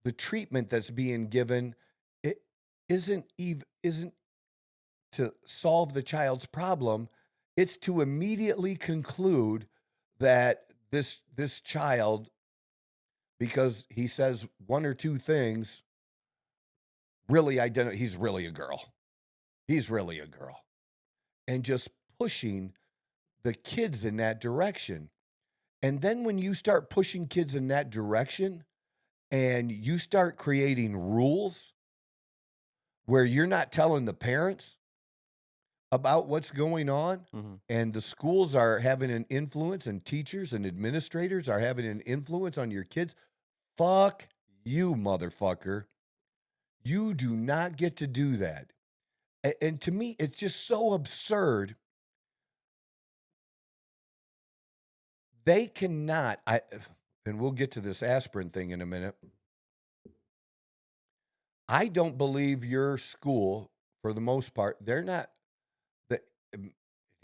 the treatment that's being given, it isn't to solve the child's problem. It's to immediately conclude that this child, because he says one or two things, he's really a girl. He's really a girl. And just pushing the kids in that direction. And then when you start pushing kids in that direction and you start creating rules where you're not telling the parents about what's going on, and the schools are having an influence, and teachers and administrators are having an influence on your kids, fuck you, motherfucker. You do not get to do that. And to me, it's just so absurd. They cannot, and we'll get to this aspirin thing in a minute. I don't believe your school, for the most part, they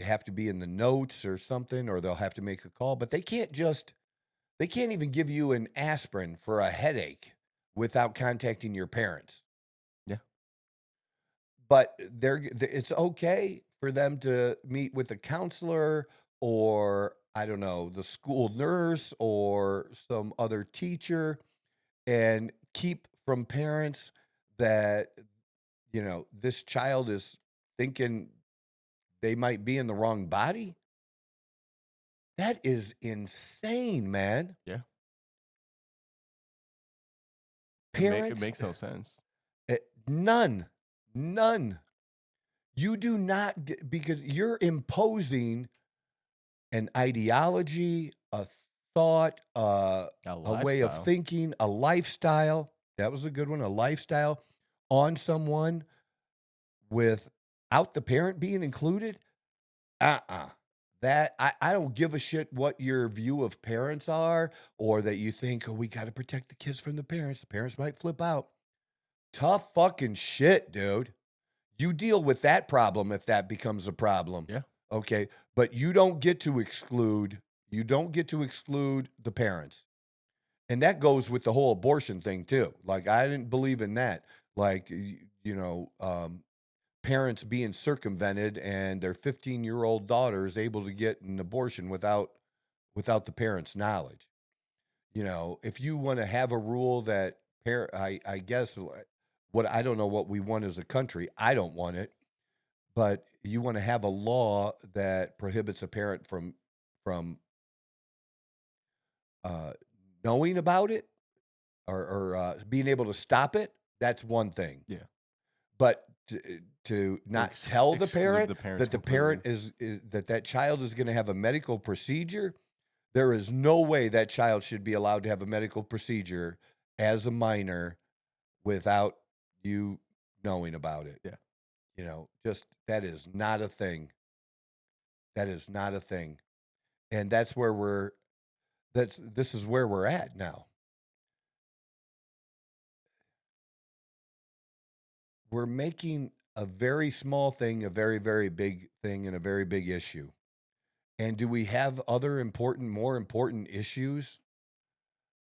have to be in the notes or something, or they'll have to make a call, but they can't even give you an aspirin for a headache without contacting your parents. Yeah. But it's okay for them to meet with a counselor or, I don't know, the school nurse or some other teacher, and keep from parents that, this child is thinking they might be in the wrong body. That is insane, man. Yeah. Parents, it makes no sense. None. You do not because you're imposing an ideology, a thought, a way of thinking, a lifestyle. That was a good one. A lifestyle on someone without the parent being included. That I don't give a shit what your view of parents are, or that you think, oh, we got to protect the kids from the parents. The parents might flip out. Tough fucking shit, dude. You deal with that problem if that becomes a problem. Yeah. Okay. But you don't get to exclude the parents. And that goes with the whole abortion thing too. Like, I didn't believe in that. Like, parents being circumvented and their 15-year-old daughter is able to get an abortion without the parents' knowledge. If you want to have a rule that I guess I don't know what we want as a country. I don't want it, but you want to have a law that prohibits a parent from knowing about it or being able to stop it. That's one thing. Yeah. But to not tell the parent that the parent is that child is going to have a medical procedure, there is no way that child should be allowed to have a medical procedure as a minor without you knowing about it. Yeah. Just that is not a thing. That is not a thing. And this is where we're at now. We're making a very small thing a very, very big thing and a very big issue. And do we have other more important issues?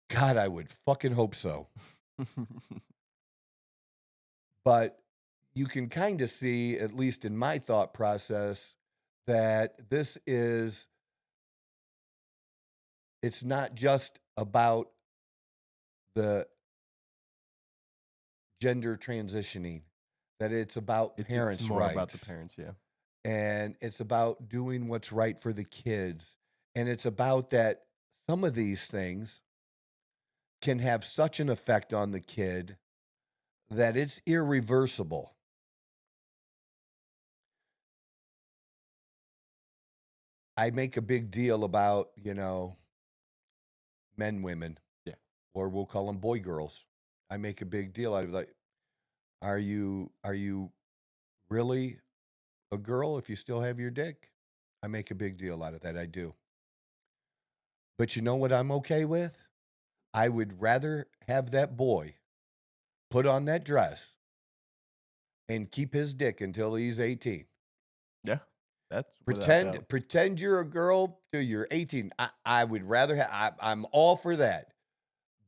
God, I would fucking hope so. But you can kind of see, at least in my thought process, that it's not just about the gender transitioning, that it's about parents' it's more rights. About the parents, yeah. And it's about doing what's right for the kids. And it's about that some of these things can have such an effect on the kid that it's irreversible. I make a big deal about, men, women. Yeah. Or we'll call them boy, girls. I make a big deal out of like, are you really a girl if you still have your dick? I make a big deal out of that. I do. But you know what I'm okay with? I would rather have that boy put on that dress and keep his dick until he's 18. Yeah. That's pretend you're a girl till you're 18. I would rather I'm all for that.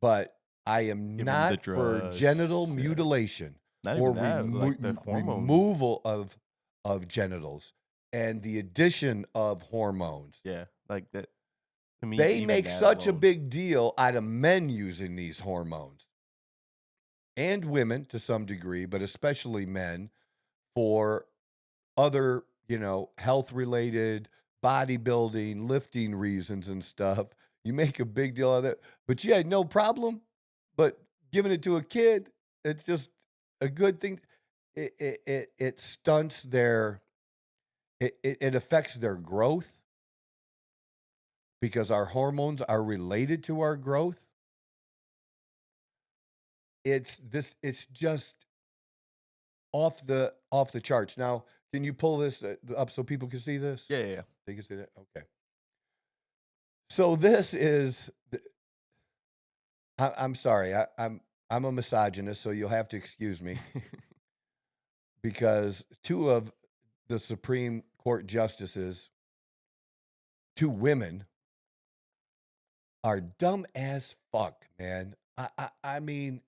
But I am not for genital mutilation or removal of genitals and the addition of hormones. Yeah, like that. To me, they make such a big deal out of men using these hormones and women to some degree, but especially men for other, health-related, bodybuilding, lifting reasons and stuff. You make a big deal out of that. But yeah, no problem. But giving it to a kid, it's just a good thing. It stunts it affects their growth because our hormones are related to our growth. It's just off the charts. Now, can you pull this up so people can see this? Yeah. They can see that? Okay. So this is... I'm sorry. I'm a misogynist, so you'll have to excuse me. Because two of the Supreme Court justices, two women, are dumb as fuck, man. I mean,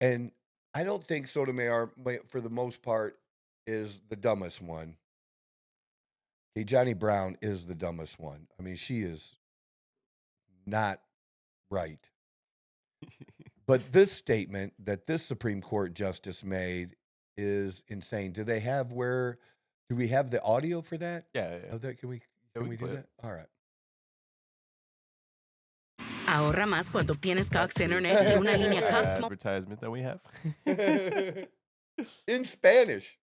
and I don't think Sotomayor, for the most part, is the dumbest one. Okay, Johnny Brown is the dumbest one. I mean, she is not right. But this statement that this Supreme Court justice made is insane. Do we have the audio for that? Yeah. Of that? Can we do that? All right. Ahorra más cuando obtienes Cox Internet y una línea Cox. Advertisement that we have In Spanish.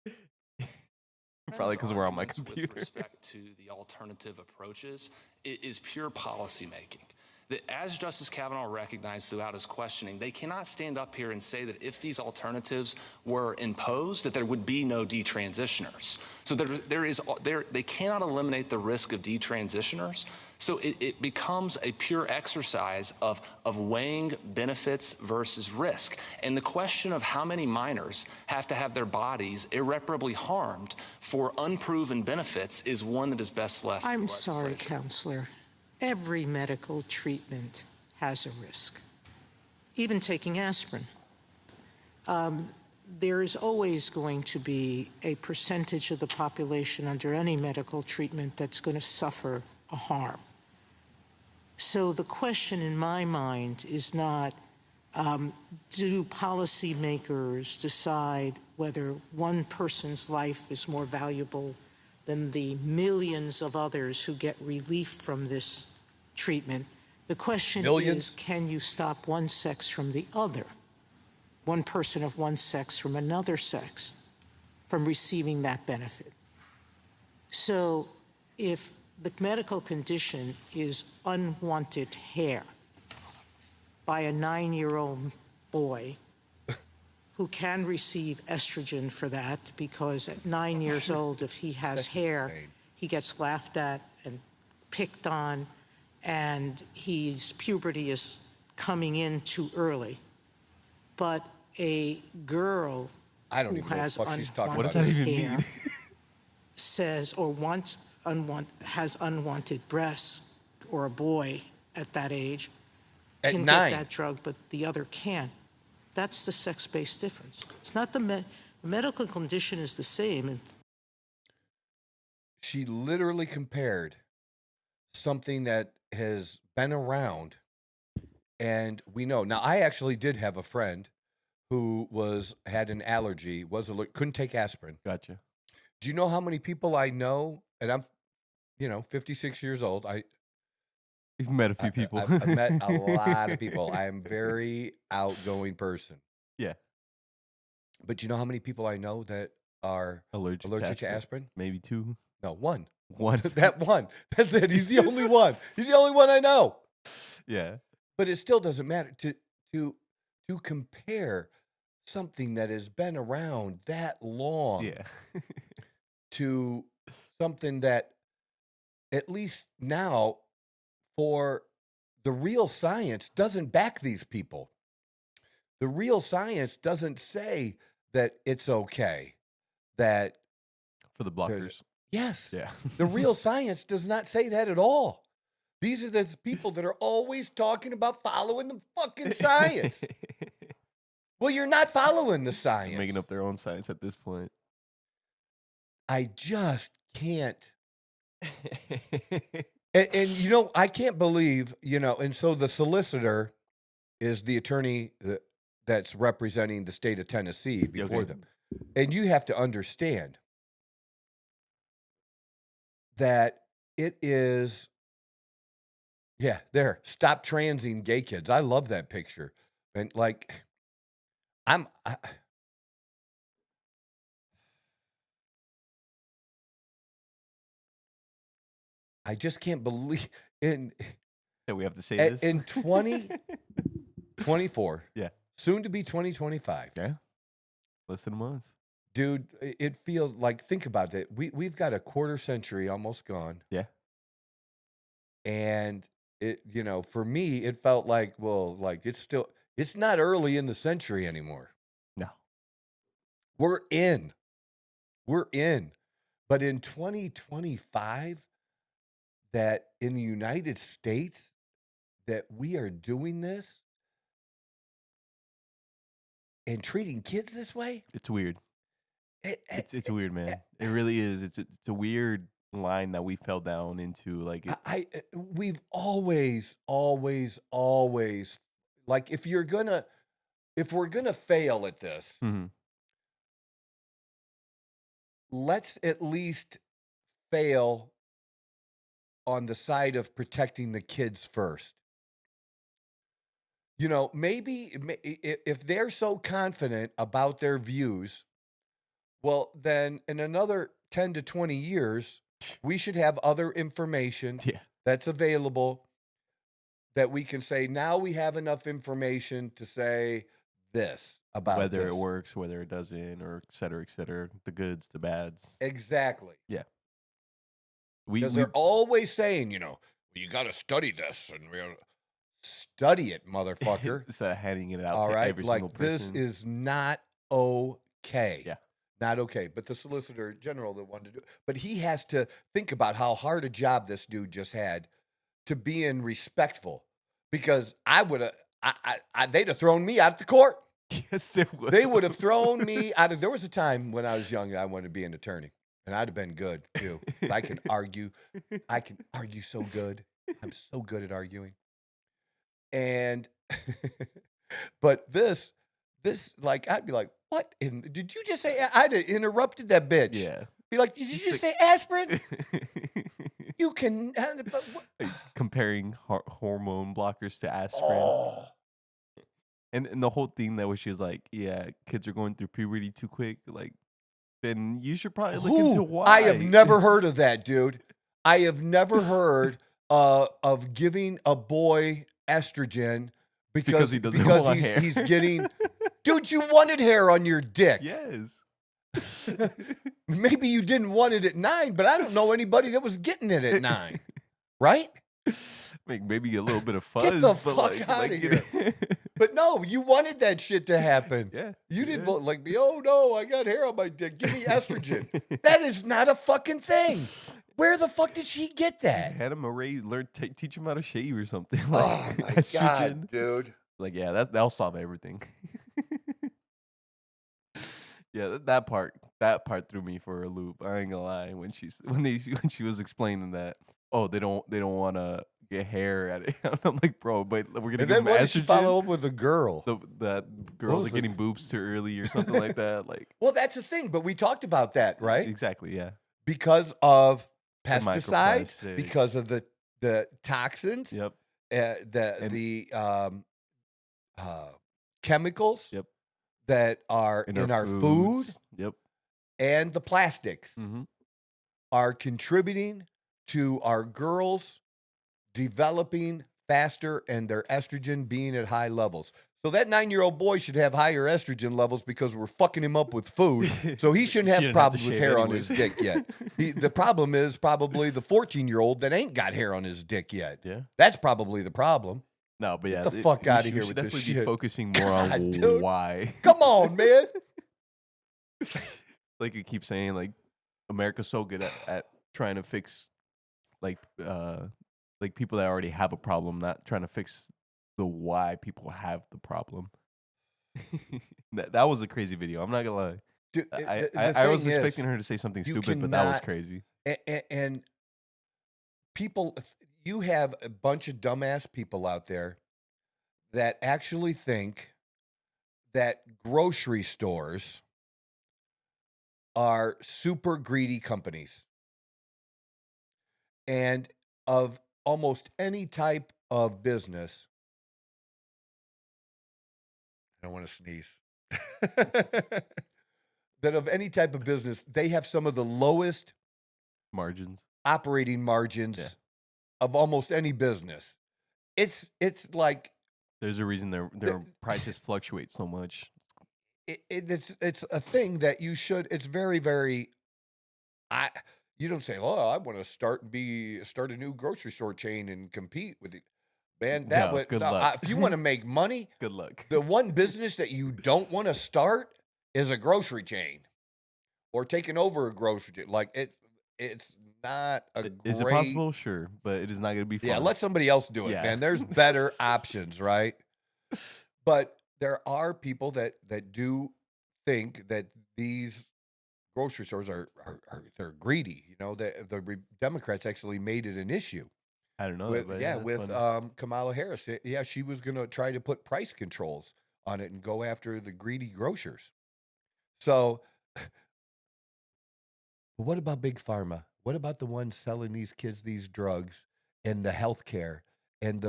Probably because we're on my Arguments computer. With respect to the alternative approaches is pure policy making. That, as Justice Kavanaugh recognized throughout his questioning, they cannot stand up here and say that if these alternatives were imposed, that there would be no detransitioners. So they cannot eliminate the risk of detransitioners. So it becomes a pure exercise of weighing benefits versus risk. And the question of how many minors have to have their bodies irreparably harmed for unproven benefits is one that is best left to the I'm sorry, legislature. Counselor. Every medical treatment has a risk, even taking aspirin. There is always going to be a percentage of the population under any medical treatment that's going to suffer a harm. So the question in my mind is not, do policymakers decide whether one person's life is more valuable than the millions of others who get relief from this treatment? The question is, can you stop one sex from the other, one person of one sex from another sex, from receiving that benefit? So if the medical condition is unwanted hair by a 9-year-old boy who can receive estrogen for that, because at 9 years old, if he has hair, he gets laughed at and picked on, and his puberty is coming in too early. But a girl who has unwanted hair says, or has unwanted breasts, or a boy at that age can get that drug, but the other can't. That's the sex-based difference. It's not the medical condition is the same. She literally compared something that has been around, and we know. Now, I actually did have a friend who had an allergy, couldn't take aspirin. Gotcha. Do you know how many people I know? And I'm, 56 years old. You've met a few people. I've met a lot of people. I am a very outgoing person. Yeah. But you know how many people I know that are allergic to aspirin? Maybe 2. No, one. One. That one. That's it. He's the only one. He's the only one I know. Yeah. But it still doesn't matter to compare something that has been around that long to something that, at least now, for the real science doesn't back these people. The real science doesn't say that it's okay. That for the blockers. Yes. Yeah. The real science does not say that at all. These are the people that are always talking about following the fucking science. Well, you're not following the science. They're making up their own science at this point. I just can't. And I can't believe, and so the solicitor is the attorney that's representing the state of Tennessee before them. And you have to understand that it is, stop transing gay kids. I love that picture. And I just can't believe that we have to say this in 2024. Yeah. Soon to be 2025. Yeah. Less than a month. Dude, it feels like, think about it. We've got a quarter century almost gone. Yeah. And it, for me, it felt like, it's not early in the century anymore. No. We're in. But in 2025, that in the United States, that we are doing this and treating kids this way? It's weird. It's weird, man. It really is. It's a weird line that we fell down into. We've always, like, if we're gonna fail at this, let's at least fail on the side of protecting the kids first. Maybe if they're so confident about their views, well, then in another 10 to 20 years, we should have other information that's available that we can say, now we have enough information to say this about whether it works, whether it doesn't, or et cetera, the goods, the bads. Exactly. Yeah. Because they're always saying, you got to study this and study it, motherfucker. Instead of handing it out All to right? every Like, single person. this is not okay. Yeah. Not okay. But the Solicitor General that wanted to do it. But he has to think about how hard a job this dude just had to being respectful. Because I would have, they'd have thrown me out of the court. Yes, it would. They would have thrown me out of, there was a time when I was young that I wanted to be an attorney. And I'd have been good, too. I can argue. I can argue so good. I'm so good at arguing. And, but this, like, I'd be like, what? Did you just say, I'd have interrupted that bitch. Yeah. Be like, did you just say aspirin? You can. Like comparing hormone blockers to aspirin. Oh. And the whole thing that was she was like, yeah, kids are going through puberty too quick. Like, then you should probably look into why. I have never heard of that, dude. I have never heard of giving a boy estrogen because he's getting. Dude, you wanted hair on your dick. Yes. Maybe you didn't want it at 9, but I don't know anybody that was getting it at 9. Right? Maybe a little bit of fuzz. Get the fuck out of here. But no, you wanted that shit to happen. Yeah. You didn't like me. Oh no, I got hair on my dick. Give me estrogen. That is not a fucking thing. Where the fuck did she get that? Had him teach him how to shave or something. Oh my God, dude. Like, yeah, that'll solve everything. Yeah, that part threw me for a loop. I ain't gonna lie. When she was explaining that, they don't want to get hair at it. I'm like, bro, but we're gonna. And then what did she follow up with a girl? That girls are getting boobs too early or something like that. Like, well, that's the thing. But we talked about that, right? Exactly. Yeah. Because of pesticides, because of the toxins. Yep. The chemicals. Yep. That are in our food. Yep. And the plastics mm-hmm. are contributing to our girls developing faster and their estrogen being at high levels. So that 9-year-old boy should have higher estrogen levels because we're fucking him up with food. So he shouldn't have problems with hair on his dick yet. The problem is probably the 14-year-old that ain't got hair on his dick yet. Yeah. That's probably the problem. No, but yeah, get the fuck out of here with this definitely shit. Be focusing more on dude. Why. Come on, man. Like you keep saying, like America's so good at trying to fix, like people that already have a problem, not trying to fix the why people have the problem. That was a crazy video. I'm not gonna lie. Dude, I was expecting her to say something stupid, but that was crazy. And people. You have a bunch of dumbass people out there that actually think that grocery stores are super greedy companies. And of almost any type of business, I don't want to sneeze, that of any type of business, they have some of the lowest operating margins of almost any business. It's like there's a reason their prices fluctuate so much. It's a thing that you should. It's very, very. You don't say, "Oh, I want to start a new grocery store chain and compete with it." Man, good luck. If you want to make money, good luck. The one business that you don't want to start is a grocery chain or taking over a grocery chain. Like it's not a great... Is it possible? Sure, but it is not going to be fun. Yeah, let somebody else do it, man. There's better options, right? But there are people that do think that these grocery stores are they're greedy. You know, the Democrats actually made it an issue. I don't know. With Kamala Harris. Yeah, she was going to try to put price controls on it and go after the greedy grocers. So... What about Big Pharma? What about the ones selling these kids these drugs and the healthcare and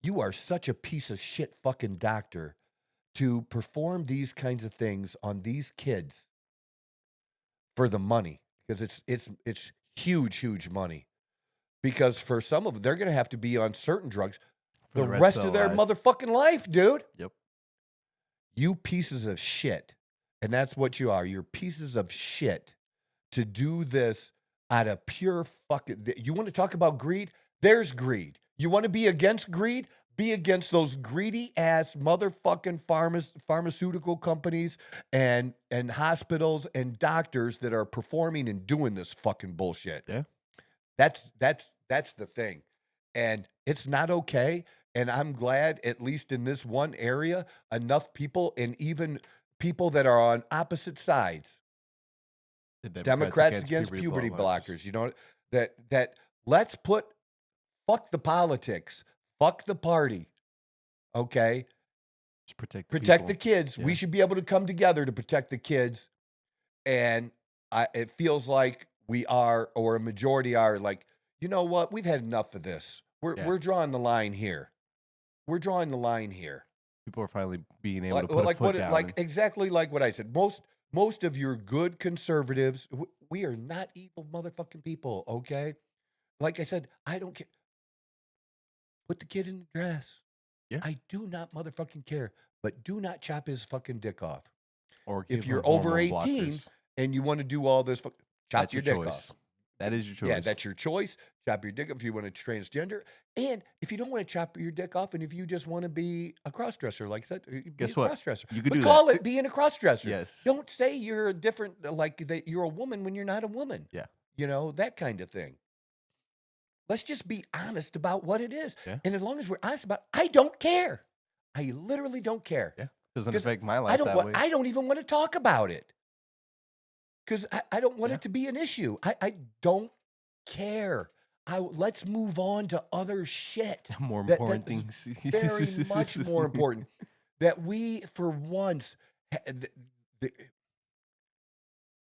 you are such a piece of shit fucking doctor to perform these kinds of things on these kids for the money, because it's huge money. Because for some of them, they're going to have to be on certain drugs For the rest of their life. motherfucking life, dude. Yep. You pieces of shit. And that's what you are. You're pieces of shit to do this out of pure fucking. You want to talk about greed? There's greed. You want to be against greed? Be against those greedy ass motherfucking pharmaceutical companies and hospitals and doctors that are performing and doing this fucking bullshit. Yeah. That's the thing. And it's not okay. And I'm glad, at least in this one area, enough people, and even people that are on opposite sides, The Democrats against puberty blockers, you know, that let's fuck the politics, fuck the party, okay? Just protect the kids. Yeah. We should be able to come together to protect the kids. And it feels like we are, or a majority are, like, you know what? We've had enough of this. We're drawing the line here. We're drawing the line here. People are finally being able to put a foot down. Exactly like what I said. Most of your good conservatives, we are not evil motherfucking people, okay? Like I said, I don't care. Put the kid in the dress. Yeah. I do not motherfucking care, but do not chop his fucking dick off. Or If give you're them over hormone 18 blockers. and you want to do all this, chop That's your your dick choice. off. That is your choice. Yeah, that's your choice. Chop your dick off if you want to transgender. And if you don't want to chop your dick off, and if you just want to be a crossdresser, like I said, be Guess a what? crossdresser. You could but do call that. it being a crossdresser. Yes. Don't say you're a different, you're a woman when you're not a woman. Yeah. You know, that kind of thing. Let's just be honest about what it is. Yeah. And as long as we're honest about it, I don't care. I literally don't care. Yeah. Doesn't 'Cause affect my life that way. I don't even want to talk about it. Because I don't want Yeah. it to be an issue. I don't care. Let's move on to other shit. More that important is things. Very much more important. That we, for once, they're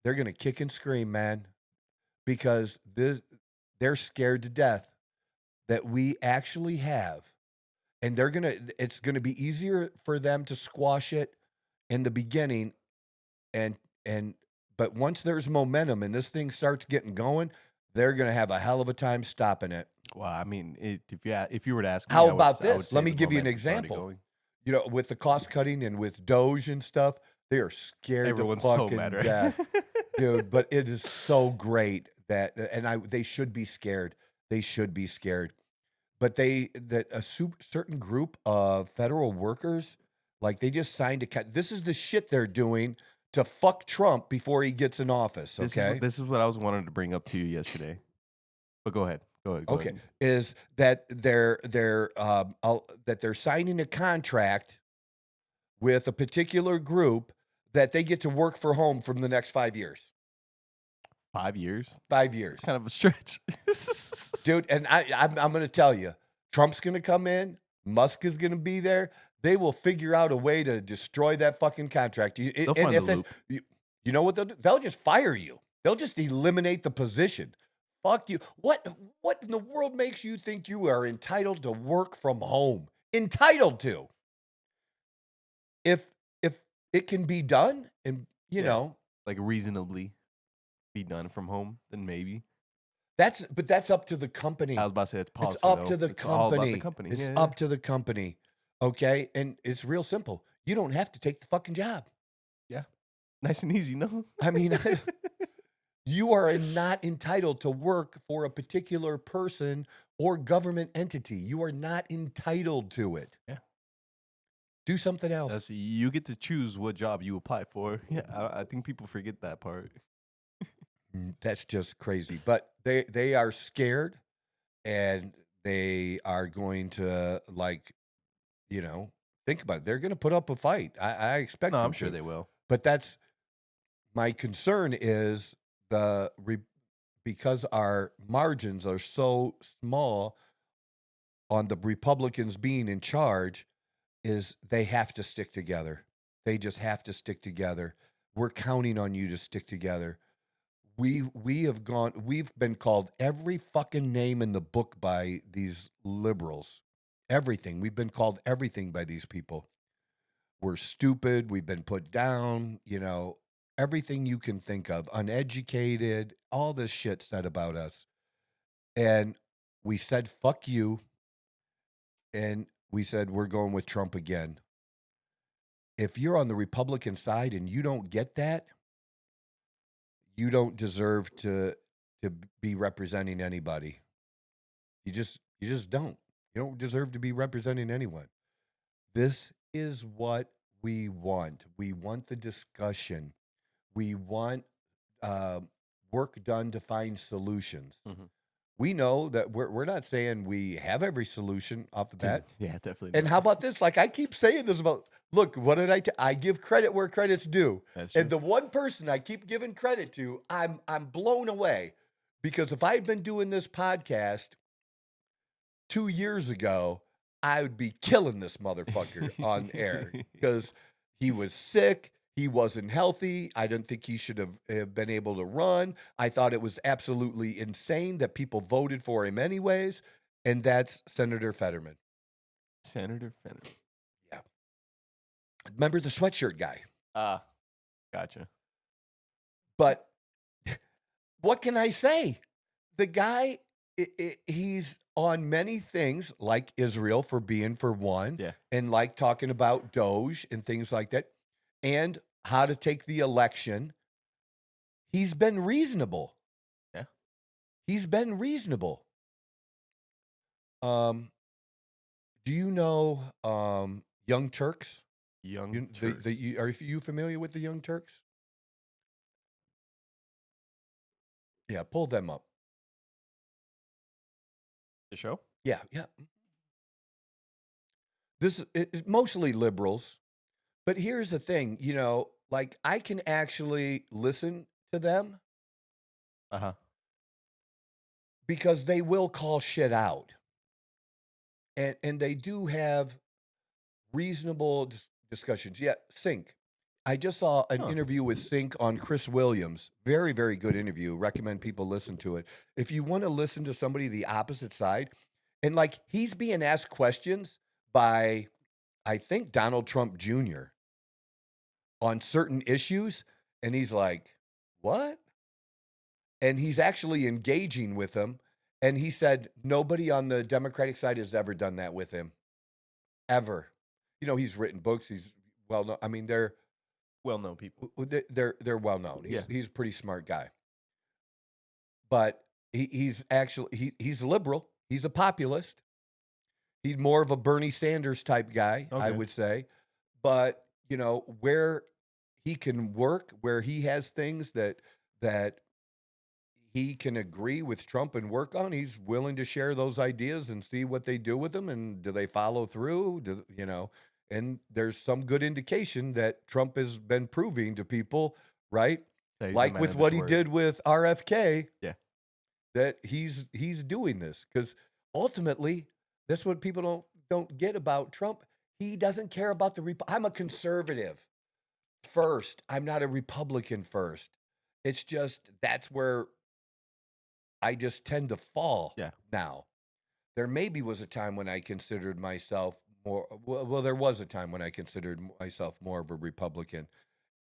going to kick and scream, man, because they're scared to death that we actually have. And it's going to be easier for them to squash it in the beginning. But once there's momentum and this thing starts getting going, they're going to have a hell of a time stopping it. Well, I mean, if you were to ask me, How I about would this? say Let me the give you an momentum's already example. going. You know, with the cost cutting and with Doge and stuff, they are scared Everyone's to so fucking mad, right? death, dude. But it is so great that, they should be scared. They should be scared. But certain group of federal workers, like, they just signed this is the shit they're doing to fuck Trump before he gets in office. Okay, This is what I was wanting to bring up to you yesterday. But go ahead. Go okay, ahead. is that they're signing a contract with a particular group that they get to work for home from the next 5 years. 5 years? 5 years, It's kind of a stretch. dude. And I'm going to tell you, Trump's going to come in. Musk is going to be there. They will figure out a way to destroy that fucking contract. They'll find the loop. You know what they'll do? They'll just fire you. They'll just eliminate the position. Fuck you. What in the world makes you think you are entitled to work from home? Entitled to. If it can be done, and you know, like reasonably be done from home, then maybe. that's up to the company. I was about to say it's policy. It's up though. to the It's all about company. the company. It's Yeah, up to the company. Okay? And it's real simple. You don't have to take the fucking job. yeah. Nice and easy, no? I mean, you are not entitled to work for a particular person or government entity. You are not entitled to it. Yeah. Do something else. You get to choose what job you apply for. Yeah, I think people forget that part. That's just crazy. But they are scared, and they are going to, think about it. They're going to put up a fight. I expect No, them I'm sure to. they will. But that's my concern is because our margins are so small on the Republicans being in charge, is they have to stick together. They just have to stick together. We're counting on you to stick together. We've been called every fucking name in the book by these liberals. Everything. We've been called everything by these people. We're stupid. We've been put down, everything you can think of, uneducated, all this shit said about us. And we said, fuck you. And we said, we're going with Trump again. If you're on the Republican side and you don't get that, you don't deserve to be representing anybody. You just don't. You don't deserve to be representing anyone. This is what we want. We want the discussion. We want work done to find solutions. We know that we're not saying we have every solution off the bat. Yeah, definitely. And not. how about this? Like I keep saying this about, look, what did I give credit where credit's due. That's true. And the one person I keep giving credit to, I'm blown away, because if I had been doing this podcast 2 years ago, I would be killing this motherfucker on air, because he was sick. He wasn't healthy. I didn't think he should have been able to run. I thought it was absolutely insane that people voted for him anyways. And that's Senator Fetterman. Senator Fetterman. Yeah. Remember the sweatshirt guy? Gotcha. But what can I say? The guy, he's on many things, like Israel for being for one, Yeah. and like talking about Doge and things like that, and how to take the election. He's been reasonable. Yeah. He's been reasonable. Do you know Young Turks? Young Turks. Are you familiar with the Young Turks? Yeah, pull them up. The show? Yeah. This is mostly liberals, but here's the thing, like I can actually listen to them because they will call shit out, and they do have reasonable discussions. Yeah, Sync. I just saw an interview with Sync on Chris Williams. Very, very good interview. Recommend people listen to it. If you want to listen to somebody the opposite side, and like he's being asked questions by, I think, Donald Trump Jr. on certain issues, and he's like, what? And he's actually engaging with him. And he said nobody on the Democratic side has ever done that with him. Ever. He's written books. He's well known. I mean, they're well-known people. They're well known. He's a pretty smart guy. But he's liberal. He's a populist. He's more of a Bernie Sanders type guy, I would say. But, where he can work, where he has things that he can agree with Trump and work on, he's willing to share those ideas and see what they do with them, and do they follow through? And there's some good indication that Trump has been proving to people, right? Like with what he did with RFK, that he's doing this, because ultimately that's what people don't get about Trump. He doesn't care about I'm a conservative first. I'm not a Republican first. It's just that's where I just tend to fall now. There maybe was a time when I considered myself more, well, there was a time when I considered myself more of a Republican,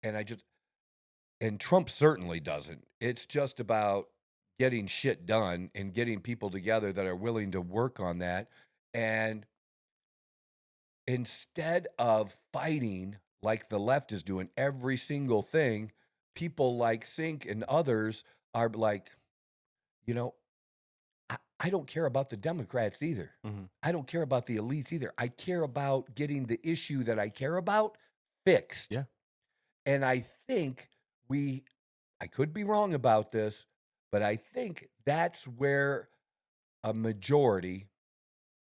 and Trump certainly doesn't. It's just about getting shit done and getting people together that are willing to work on that. And instead of fighting like the left is doing every single thing, people like Sink and others are like, I don't care about the Democrats either. I don't care about the elites either. I care about getting the issue that I care about fixed. Yeah. And I think I could be wrong about this, but I think that's where a majority,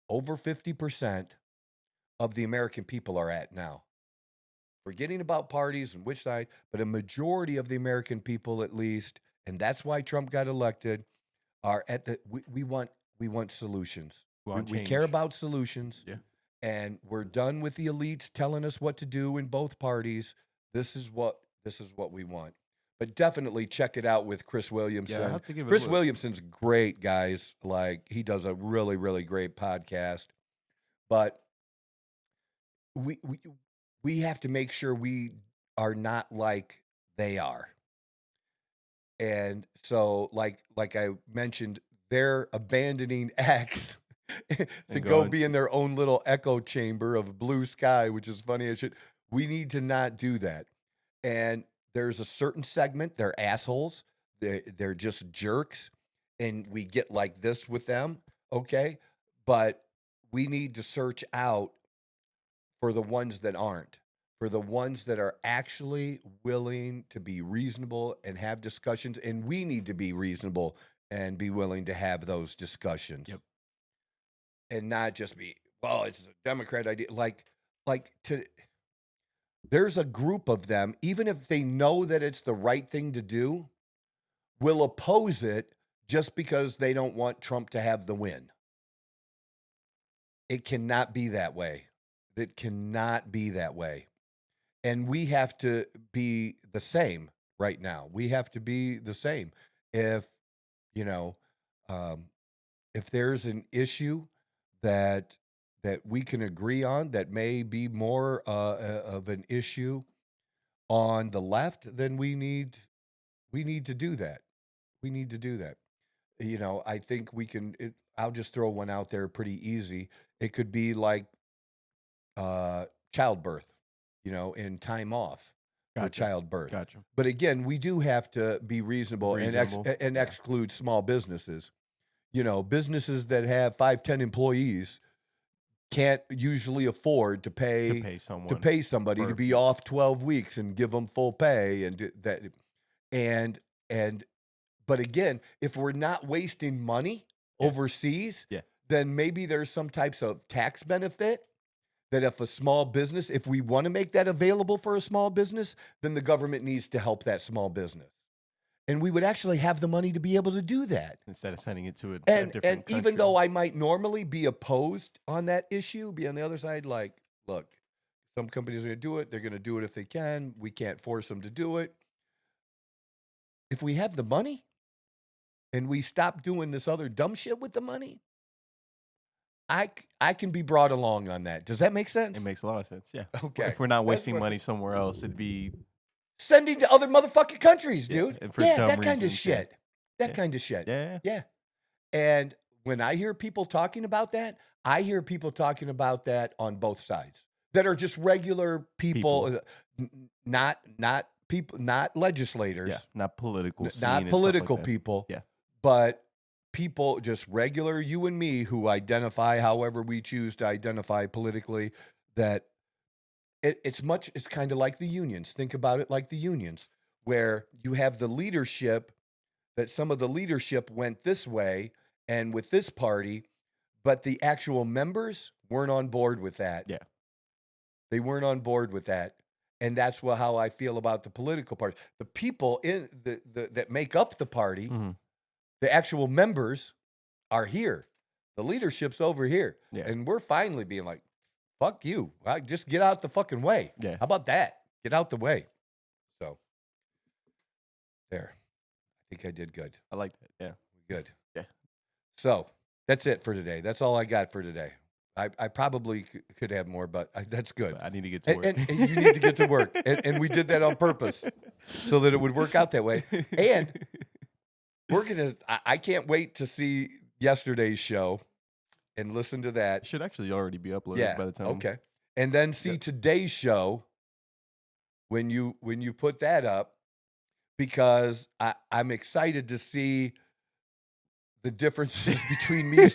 over 50% of the American people are at now. Forgetting about parties and which side, but a majority of the American people, at least, and that's why Trump got elected, are at we want solutions. We care about solutions. Yeah. And we're done with the elites telling us what to do in both parties. This is what we want. But definitely check it out with Chris Williamson. Yeah, I have to give it a Chris look. Williamson's great, guys. Like, he does a really, really great podcast. But we have to make sure we are not like They are. And so, like I mentioned, they're abandoning X to go be in their own little echo chamber of blue sky, which is funny as shit. We need to not do that. And there's a certain segment, they're assholes. They're just jerks. And we get like this with them, okay? But we need to search out for the ones that aren't, for the ones that are actually willing to be reasonable and have discussions. And we need to be reasonable and be willing to have those discussions. Yep. And not just be, well, it's a Democrat idea. There's a group of them, even if they know that it's the right thing to do, will oppose it just because they don't want Trump to have the win. It cannot be that way. It cannot be that way. And we have to be the same right now. We have to be the same. If, if there's an issue that we can agree on that may be more of an issue on the left, then we need to do that. We need to do that. I think we can, I'll just throw one out there pretty easy. It could be like childbirth, and time off for childbirth. Gotcha. But again, we do have to be reasonable. And Yeah. exclude small businesses. Businesses that have 5-10 employees can't usually afford to pay somebody to be off 12 weeks and give them full pay and do that. But again, if we're not wasting money overseas, then maybe there's some types of tax benefit that if we want to make that available for a small business, then the government needs to help that small business. And we would actually have the money to be able to do that. Instead of sending it to a And different country. even though I might normally be opposed on that issue, be on the other side, like, look, some companies are going to do it. They're going to do it if they can. We can't force them to do it. If we have the money and we stop doing this other dumb shit with the money, I can be brought along on that. Does that make sense? It makes a lot of sense, yeah. Okay. If we're not That's wasting what- money somewhere else, it'd be... Sending to other motherfucking countries, dude. and for Yeah, dumb that kind of reasons, yeah. shit. That Yeah. kind of shit. Yeah. Yeah. And when I hear people talking about that, I hear people talking about that on both sides that are just regular people. Not people, not legislators, Yeah, not political. not scene and stuff political like that. people, Yeah. but people, just regular you and me who identify however we choose to identify politically, that it's kind of like the unions. Think about it like the unions, where you have the leadership, that some of the leadership went this way and with this party, but the actual members weren't on board with that. Yeah. They weren't on board with that. And that's how I feel about the political party. The people in that make up the party, Mhm. the actual members are here. The leadership's over here. Yeah. And we're finally being like, fuck you. Just get out the fucking way. Yeah. How about that? Get out the way. So, there. I think I did good. I like that, yeah. Good. Yeah. So, that's it for today. That's all I got for today. I probably could have more, but that's good. But I need to get to work. And you need to get to work. And we did that on purpose so that it would work out that way. And I can't wait to see yesterday's show and listen to that. It should actually already be uploaded Yeah. by the time. Okay. And then see today's show when you put that up, because I'm excited to see the differences between me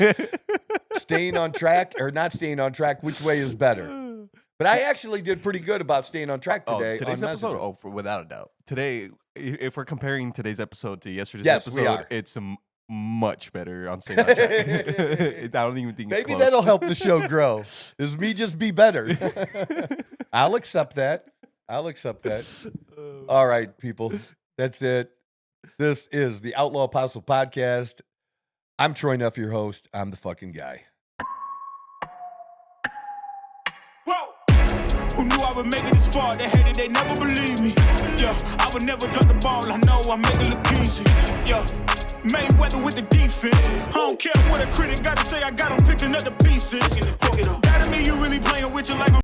staying on track or not staying on track. Which way is better? But I actually did pretty good about staying on track today. Today's on episode, Messenger. without a doubt. Today, if we're comparing today's episode to yesterday's Yes, episode, we are. it's much better on staying on track. I don't even think it's Maybe close. that'll help the show grow. Is me just be better. I'll accept that. All right, people. That's it. This is the Outlaw Apostle Podcast. I'm Troy Neff, your host. I'm the fucking guy. Whoa! Who knew I would make it this far? They hated, they never believed me. Yeah, I would never drop the ball. I know I make it look easy. Yeah, Mayweather with the defense. I don't care what a critic got to say. I got them picking up the pieces. That to me, you really playing with your life.